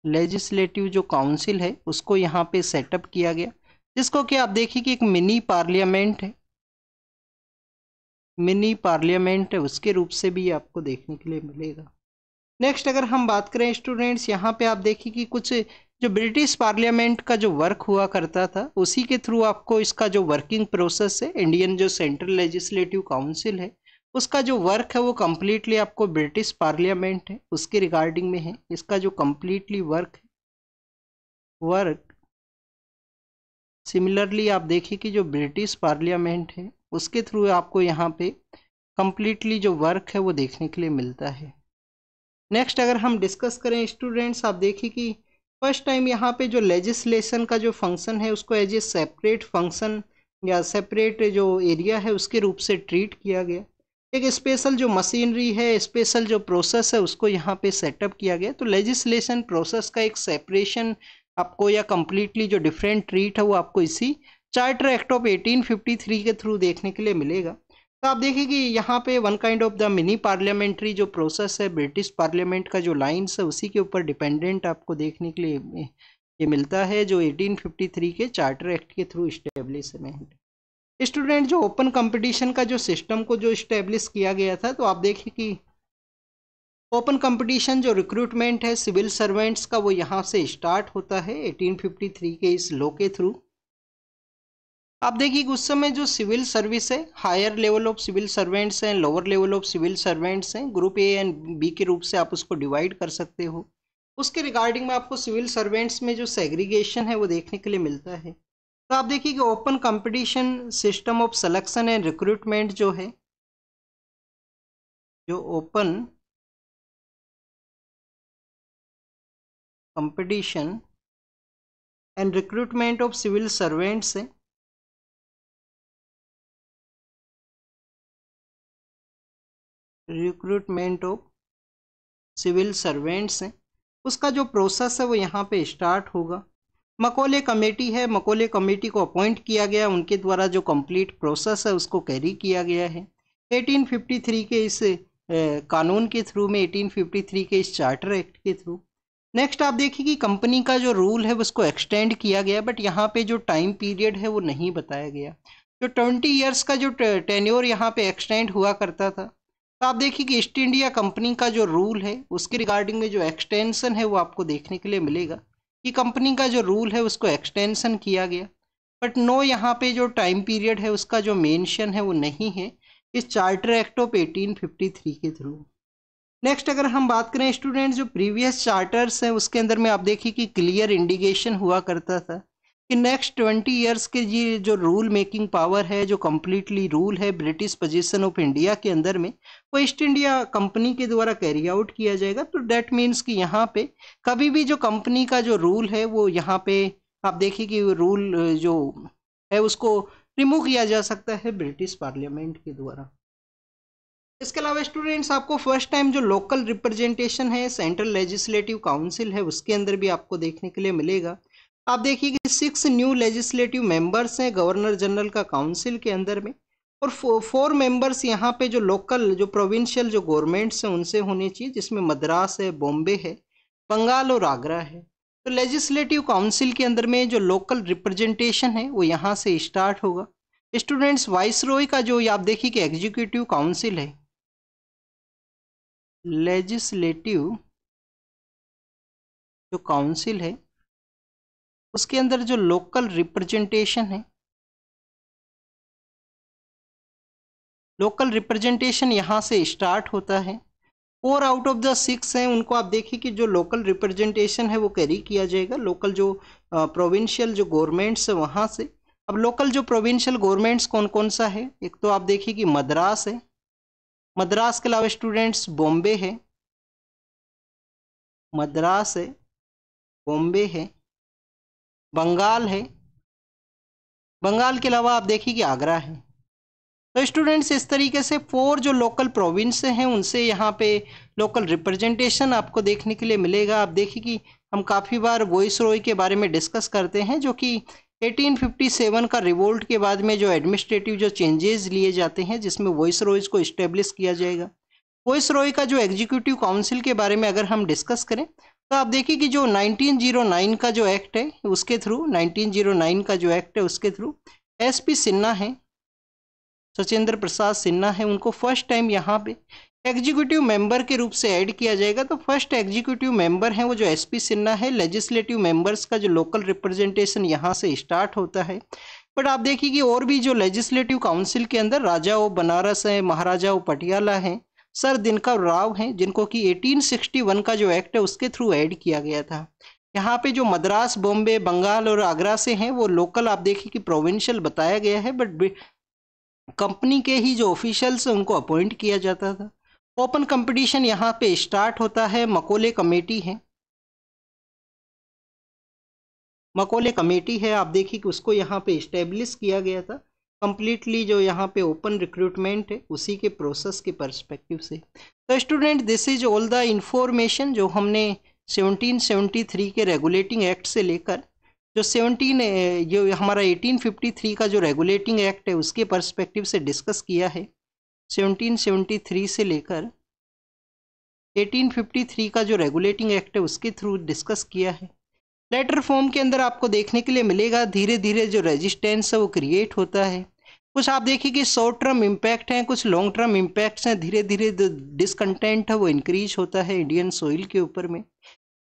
लेजिस्लेटिव जो काउंसिल है उसको यहाँ पे सेटअप किया गया, जिसको कि आप देखिए कि एक मिनी पार्लियामेंट है, मिनी पार्लियामेंट है उसके रूप से भी आपको देखने के लिए मिलेगा। नेक्स्ट अगर हम बात करें स्टूडेंट्स यहाँ पे आप देखिए कि कुछ जो ब्रिटिश पार्लियामेंट का जो वर्क हुआ करता था उसी के थ्रू आपको इसका जो वर्किंग प्रोसेस है, इंडियन जो सेंट्रल लेजिस्लेटिव काउंसिल है उसका जो वर्क है वो कम्प्लीटली आपको ब्रिटिश पार्लियामेंट है उसके रिगार्डिंग में है। इसका जो कम्प्लीटली वर्क सिमिलरली आप देखिए कि जो ब्रिटिश पार्लियामेंट है उसके थ्रू आपको यहाँ पे कम्प्लीटली जो वर्क है वो देखने के लिए मिलता है। नेक्स्ट अगर हम डिस्कस करें स्टूडेंट्स, आप देखिए कि फर्स्ट टाइम यहाँ पे जो लेजिस्लेशन का जो फंक्शन है उसको एज ए सेपरेट फंक्शन या सेपरेट जो एरिया है उसके रूप से ट्रीट किया गया। एक स्पेशल जो मशीनरी है, स्पेशल जो प्रोसेस है उसको यहाँ पे सेटअप किया गया। तो लेजिस्लेशन प्रोसेस का एक सेपरेशन आपको या कम्प्लीटली जो डिफरेंट ट्रीट है वो आपको इसी चार्टर एक्ट ऑफ 1853 के थ्रू देखने के लिए मिलेगा। तो आप देखिए कि यहाँ पे one kind of the mini parliamentary जो प्रोसेस है ब्रिटिश पार्लियामेंट का जो लाइन्स है उसी के ऊपर डिपेंडेंट आपको देखने के लिए ये मिलता है, जो 1853 के चार्टर एक्ट के थ्रू इस्टेब्लिशमेंट। स्टूडेंट जो ओपन कंपटीशन का जो सिस्टम को जो इस्टेब्लिश किया गया था, तो आप देखिए कि ओपन कंपटीशन जो रिक्रूटमेंट है सिविल सर्वेंट्स का वो यहाँ से स्टार्ट होता है 1853 के इस लॉ के थ्रू। आप देखिए उस समय जो सिविल सर्विस है, higher level of civil servants हैं, lower level of civil servants हैं, ग्रुप ए एंड बी के रूप से आप उसको डिवाइड कर सकते हो। उसके रिगार्डिंग में आपको सिविल सर्वेंट्स में जो सेग्रीगेशन है वो देखने के लिए मिलता है। तो आप देखिए कि open competition system of selection and recruitment जो है, जो open competition and recruitment of civil servants है, रिक्रूटमेंट ऑफ सिविल सर्वेंट्स हैं, उसका जो प्रोसेस है वो यहाँ पे स्टार्ट होगा। मकोले कमेटी है, मकोले कमेटी को अपॉइंट किया गया, उनके द्वारा जो कंप्लीट प्रोसेस है उसको कैरी किया गया है 1853 के इस कानून के थ्रू में, 1853 के इस चार्टर एक्ट के थ्रू। नेक्स्ट आप देखिए कि कंपनी का जो रूल है उसको एक्सटेंड किया गया, बट यहाँ पे जो टाइम पीरियड है वो नहीं बताया गया। जो 20 ईयर्स का जो टेन्योर यहाँ पे एक्सटेंड हुआ करता था। तो आप देखिए कि ईस्ट इंडिया कंपनी का जो रूल है उसके रिगार्डिंग में जो एक्सटेंशन है वो आपको देखने के लिए मिलेगा कि कंपनी का जो रूल है उसको एक्सटेंशन किया गया, बट नो यहाँ पे जो टाइम पीरियड है उसका जो मेंशन है वो नहीं है इस चार्टर एक्ट ऑफ 1853 के थ्रू। नेक्स्ट अगर हम बात करें स्टूडेंट, जो प्रीवियस चार्टर्स हैं उसके अंदर में आप देखिए कि क्लियर इंडिकेशन हुआ करता था कि नेक्स्ट 20 ईयर्स के ये जो रूल मेकिंग पावर है, जो कम्प्लीटली रूल है ब्रिटिश पोजीशन ऑफ इंडिया के अंदर में, वो ईस्ट इंडिया कंपनी के द्वारा कैरी आउट किया जाएगा। तो डेट मीन्स कि यहाँ पे कभी भी जो कंपनी का जो रूल है वो यहाँ पे आप देखिए कि रूल जो है उसको रिमूव किया जा सकता है ब्रिटिश पार्लियामेंट के द्वारा। इसके अलावा स्टूडेंट्स आपको फर्स्ट टाइम जो लोकल रिप्रेजेंटेशन है सेंट्रल लेजिस्लेटिव काउंसिल है उसके अंदर भी आपको देखने के लिए मिलेगा। आप देखिए कि 6 न्यू लेजिस्लेटिव मेंबर्स हैं गवर्नर जनरल का काउंसिल के अंदर में, और 4 मेंबर्स यहाँ पे जो लोकल जो प्रोविंशियल जो गवर्नमेंट्स हैं उनसे होने चाहिए, जिसमें मद्रास है, बॉम्बे है, बंगाल और आगरा है। तो लेजिस्लेटिव काउंसिल के अंदर में जो लोकल रिप्रेजेंटेशन है वो यहाँ से स्टार्ट होगा। स्टूडेंट्स वाइस रॉय का जो आप देखिए कि एग्जीक्यूटिव काउंसिल है, लेजिस्लेटिव जो काउंसिल है उसके अंदर जो लोकल रिप्रेजेंटेशन है, लोकल रिप्रेजेंटेशन यहाँ से स्टार्ट होता है। 4 आउट ऑफ द 6 हैं उनको आप देखिए कि जो लोकल रिप्रेजेंटेशन है वो कैरी किया जाएगा लोकल जो प्रोविंशियल जो गवर्नमेंट्स है वहाँ से। अब लोकल जो प्रोविंशियल गवर्नमेंट्स कौन कौन सा है, एक तो आप देखिए कि मद्रास है, मद्रास के अलावा स्टूडेंट्स बॉम्बे है, मद्रास है, बॉम्बे है, बंगाल है, बंगाल के अलावा आप देखिए कि आगरा है। तो स्टूडेंट्स इस तरीके से 4 जो लोकल प्रोविंस हैं उनसे यहाँ पे लोकल रिप्रेजेंटेशन आपको देखने के लिए मिलेगा। आप देखिए कि हम काफ़ी बार वॉइस रॉय के बारे में डिस्कस करते हैं, जो कि 1857 का रिवोल्ट के बाद में जो एडमिनिस्ट्रेटिव जो चेंजेस लिए जाते हैं जिसमें वॉइस रॉयज को इस्टेब्लिश किया जाएगा। वॉइस रॉय का जो एग्जीक्यूटिव काउंसिल के बारे में अगर हम डिस्कस करें तो आप देखिए कि जो 1909 का जो एक्ट है उसके थ्रू, 1909 का जो एक्ट है उसके थ्रू SP सिन्हा है, सचेंद्र प्रसाद सिन्हा है, उनको फर्स्ट टाइम यहाँ पे एग्जीक्यूटिव मेंबर के रूप से ऐड किया जाएगा। तो फर्स्ट एग्जीक्यूटिव मेंबर हैं वो जो SP सिन्हा है। लेजिस्लेटिव मेंबर्स का जो लोकल रिप्रेजेंटेशन यहाँ से स्टार्ट होता है। बट आप देखिए कि और भी जो लेजिस्लेटिव काउंसिल के अंदर राजा ऑफ बनारस है, महाराजा ऑफ पटियाला हैं, सर दिनकर राव हैं, जिनको कि 1861 का जो एक्ट है उसके थ्रू ऐड किया गया था। यहाँ पे जो मद्रास, बॉम्बे, बंगाल और आगरा से हैं वो लोकल आप देखिए कि प्रोविंशियल बताया गया है, बट कंपनी के ही जो ऑफिशियल्स हैं उनको अपॉइंट किया जाता था। ओपन कंपटीशन यहाँ पे स्टार्ट होता है, मकोले कमेटी है, मकौले कमेटी है, आप देखिए कि उसको यहाँ पे इस्टेब्लिश किया गया था कंप्लीटली जो यहाँ पे ओपन रिक्रूटमेंट है उसी के प्रोसेस के पर्सपेक्टिव से। तो student this is all the information जो हमने 1773 के रेगुलेटिंग एक्ट से लेकर जो जो हमारा 1853 का जो रेगुलेटिंग एक्ट है उसके पर्सपेक्टिव से डिस्कस किया है। 1773 से लेकर 1853 का जो रेगुलेटिंग एक्ट है उसके थ्रू डिस्कस किया है। लेटर फॉर्म के अंदर आपको देखने के लिए मिलेगा धीरे धीरे जो रेजिस्टेंस है वो क्रिएट होता है। कुछ आप देखिए कि शॉर्ट टर्म इम्पैक्ट हैं, कुछ लॉन्ग टर्म इम्पैक्ट्स हैं, धीरे धीरे जो डिसकंटेंट है वो इंक्रीज होता है इंडियन सोइल के ऊपर में।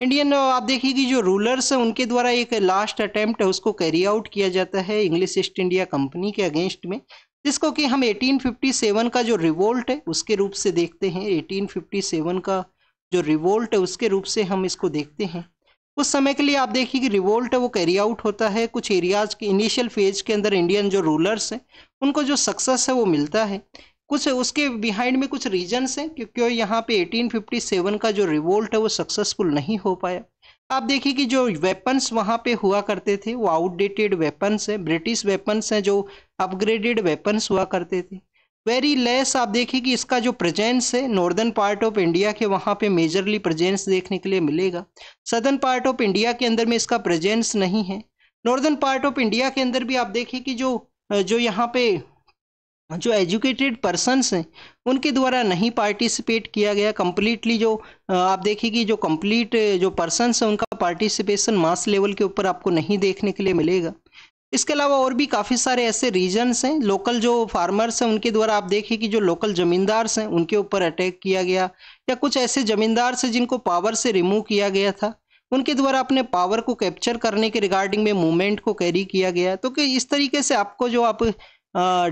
इंडियन आप देखिए कि जो रूलर्स हैं उनके द्वारा एक लास्ट अटेम्प्ट है उसको कैरी आउट किया जाता है इंग्लिश ईस्ट इंडिया कंपनी के अगेंस्ट में, जिसको कि हम 1857 का जो रिवोल्ट है उसके रूप से देखते हैं। 1857 का जो रिवोल्ट है उसके रूप से हम इसको देखते हैं। कुछ समय के लिए आप देखिए कि रिवोल्ट है वो कैरी आउट होता है कुछ एरियाज के इनिशियल फेज के अंदर। इंडियन जो रूलर्स हैं उनको जो सक्सेस है वो मिलता है, कुछ उसके बिहाइंड में कुछ रीजंस हैं क्योंकि यहाँ पे 1857 का जो रिवोल्ट है वो सक्सेसफुल नहीं हो पाया। आप देखिए कि जो वेपन्स वहाँ पे हुआ करते थे वो आउटडेटेड वेपन्स है, ब्रिटिश वेपन्स हैं जो अपग्रेडेड वेपन्स हुआ करते थे। वेरी लेस आप देखिए कि इसका जो प्रेजेंस है नॉर्दर्न पार्ट ऑफ इंडिया के वहाँ पे मेजरली प्रेजेंस देखने के लिए मिलेगा। सदर्न पार्ट ऑफ इंडिया के अंदर में इसका प्रेजेंस नहीं है। नॉर्दर्न पार्ट ऑफ इंडिया के अंदर भी आप देखिए कि जो यहाँ पे जो एजुकेटेड पर्सन्स हैं उनके द्वारा नहीं पार्टिसिपेट किया गया कंप्लीटली। जो आप देखिए कि जो कंप्लीट जो पर्सन्स हैं उनका पार्टिसिपेशन मास लेवल के ऊपर आपको नहीं देखने के लिए मिलेगा। इसके अलावा और भी काफ़ी सारे ऐसे रीजन्स हैं, लोकल जो फार्मर्स हैं उनके द्वारा आप देखिए कि जो लोकल ज़मींदार्स हैं उनके ऊपर अटैक किया गया, या कुछ ऐसे ज़मींदार से जिनको पावर से रिमूव किया गया था उनके द्वारा अपने पावर को कैप्चर करने के रिगार्डिंग में मूवमेंट को कैरी किया गया। तो कि इस तरीके से आपको जो आप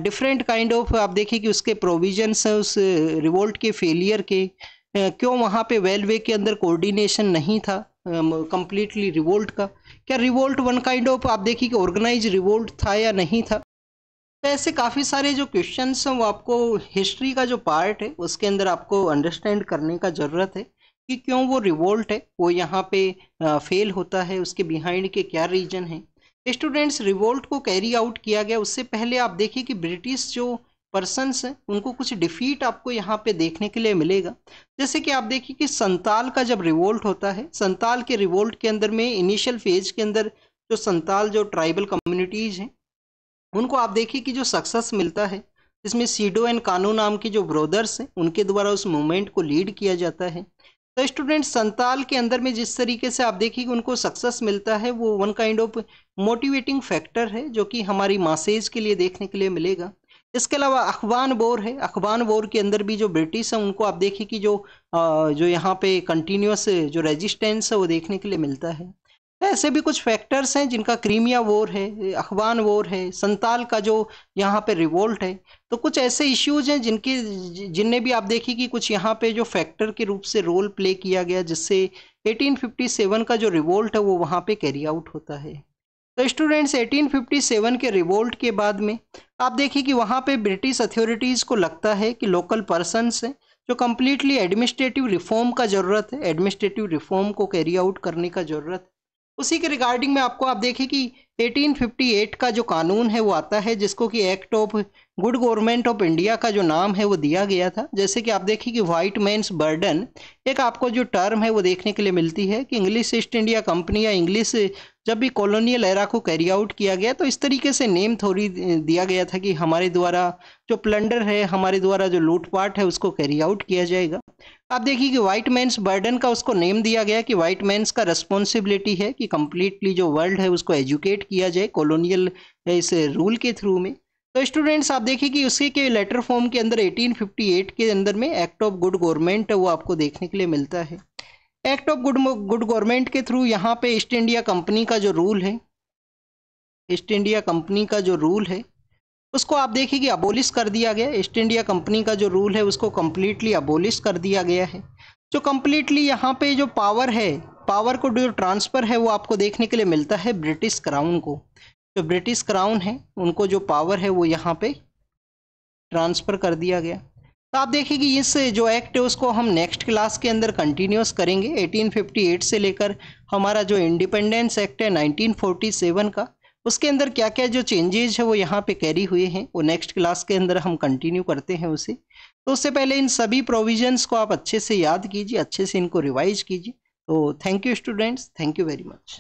डिफरेंट काइंड ऑफ आप देखिए कि उसके प्रोविजंस हैं उस रिवोल्ट के फेलियर के, क्यों वहाँ पे वेलवे के अंदर कोऑर्डिनेशन नहीं था कंप्लीटली रिवोल्ट का, क्या रिवोल्ट वन काइंड ऑफ आप देखिए कि ऑर्गेनाइज रिवोल्ट था या नहीं था। तो ऐसे काफ़ी सारे जो क्वेश्चंस हैं वो आपको हिस्ट्री का जो पार्ट है उसके अंदर आपको अंडरस्टैंड करने का ज़रूरत है कि क्यों वो रिवोल्ट है वो यहाँ पे फेल होता है, उसके बिहाइंड के क्या रीजन है। स्टूडेंट्स रिवोल्ट को कैरी आउट किया गया उससे पहले आप देखिए कि ब्रिटिश जो पर्सन्स हैं उनको कुछ डिफीट आपको यहाँ पे देखने के लिए मिलेगा। जैसे कि आप देखिए कि संताल का जब रिवोल्ट होता है, संताल के रिवोल्ट के अंदर में इनिशियल फेज के अंदर जो संताल जो ट्राइबल कम्युनिटीज़ हैं उनको आप देखिए कि जो सक्सेस मिलता है जिसमें सीडो एंड कानू नाम के जो ब्रदर्स हैं उनके द्वारा उस मूवमेंट को लीड किया जाता है। तो स्टूडेंट संताल के अंदर में जिस तरीके से आप देखिए कि उनको सक्सेस मिलता है वो one kind of motivating factor है जो कि हमारी मासेज के लिए देखने के लिए मिलेगा। इसके अलावा अखबान वॉर है, अखबान वॉर के अंदर भी जो ब्रिटिश है उनको आप देखिए कि जो यहाँ पे कंटिन्यूस जो रेजिस्टेंस है वो देखने के लिए मिलता है। ऐसे भी कुछ फैक्टर्स हैं जिनका क्रीमिया वॉर है, अखबान वॉर है, संताल का जो यहाँ पे रिवोल्ट है, तो कुछ ऐसे इश्यूज हैं जिनने भी आप देखिए कि कुछ यहाँ पे जो फैक्टर के रूप से रोल प्ले किया गया जिससे 1857 का जो रिवोल्ट है वो वहाँ पे कैरी आउट होता है। तो स्टूडेंट्स 1857 के रिवोल्ट के बाद में आप देखिए कि वहाँ पे ब्रिटिश अथॉरिटीज़ को लगता है कि लोकल पर्सनस हैं जो कम्प्लीटली एडमिनिस्ट्रेटिव रिफॉर्म का ज़रूरत है, एडमिनिस्ट्रेटिव रिफॉर्म को कैरी आउट करने का ज़रूरत है। उसी के रिगार्डिंग में आपको आप देखिए कि 1858 का जो कानून है वो आता है जिसको कि act of good government of India का जो नाम है वो दिया गया था। जैसे कि आप देखिए कि वाइट मैन्स बर्डन एक आपको जो टर्म है वो देखने के लिए मिलती है कि इंग्लिश ईस्ट इंडिया कंपनी या इंग्लिश जब भी कॉलोनियल एरा को कैरी आउट किया गया तो इस तरीके से नेम थोड़ी दिया गया था कि हमारे द्वारा जो प्लंडर है, हमारे द्वारा जो लूटपाट है उसको कैरी आउट किया जाएगा। आप देखिए कि वाइट मैन्स बर्डन का उसको नेम दिया गया कि वाइट मैन्स का रिस्पॉन्सिबिलिटी है कि कंप्लीटली जो वर्ल्ड है उसको एजुकेट किया जाए कॉलोनियल इस रूल के थ्रू में। तो स्टूडेंट्स आप देखिए कि उसी के लेटर फॉर्म के अंदर 1858 के अंदर में एक्ट ऑफ गुड गवर्नमेंट वो आपको देखने के लिए मिलता है। एक्ट ऑफ गुड गवर्नमेंट के थ्रू यहाँ पे ईस्ट इंडिया कंपनी का जो रूल है, ईस्ट इंडिया कंपनी का जो रूल है उसको आप देखिए कि अबोलिश कर दिया गया। ईस्ट इंडिया कंपनी का जो रूल है उसको कम्प्लीटली अबोलिश कर दिया गया है। जो कम्प्लीटली यहाँ पे जो पावर है, पावर को जो ट्रांसफ़र है वो आपको देखने के लिए मिलता है ब्रिटिश क्राउन को। जो ब्रिटिश क्राउन है उनको जो पावर है वो यहाँ पे ट्रांसफ़र कर दिया गया। तो आप देखिए कि इस जो एक्ट है उसको हम नेक्स्ट क्लास के अंदर कंटिन्यूस करेंगे। 1858 से लेकर हमारा जो इंडिपेंडेंस एक्ट है 1947 का, उसके अंदर क्या क्या जो चेंजेज है वो यहाँ पे कैरी हुए हैं, वो नेक्स्ट क्लास के अंदर हम कंटिन्यू करते हैं उसे। तो उससे पहले इन सभी प्रोविजंस को आप अच्छे से याद कीजिए, अच्छे से इनको रिवाइज कीजिए। तो thank you students, thank you very much.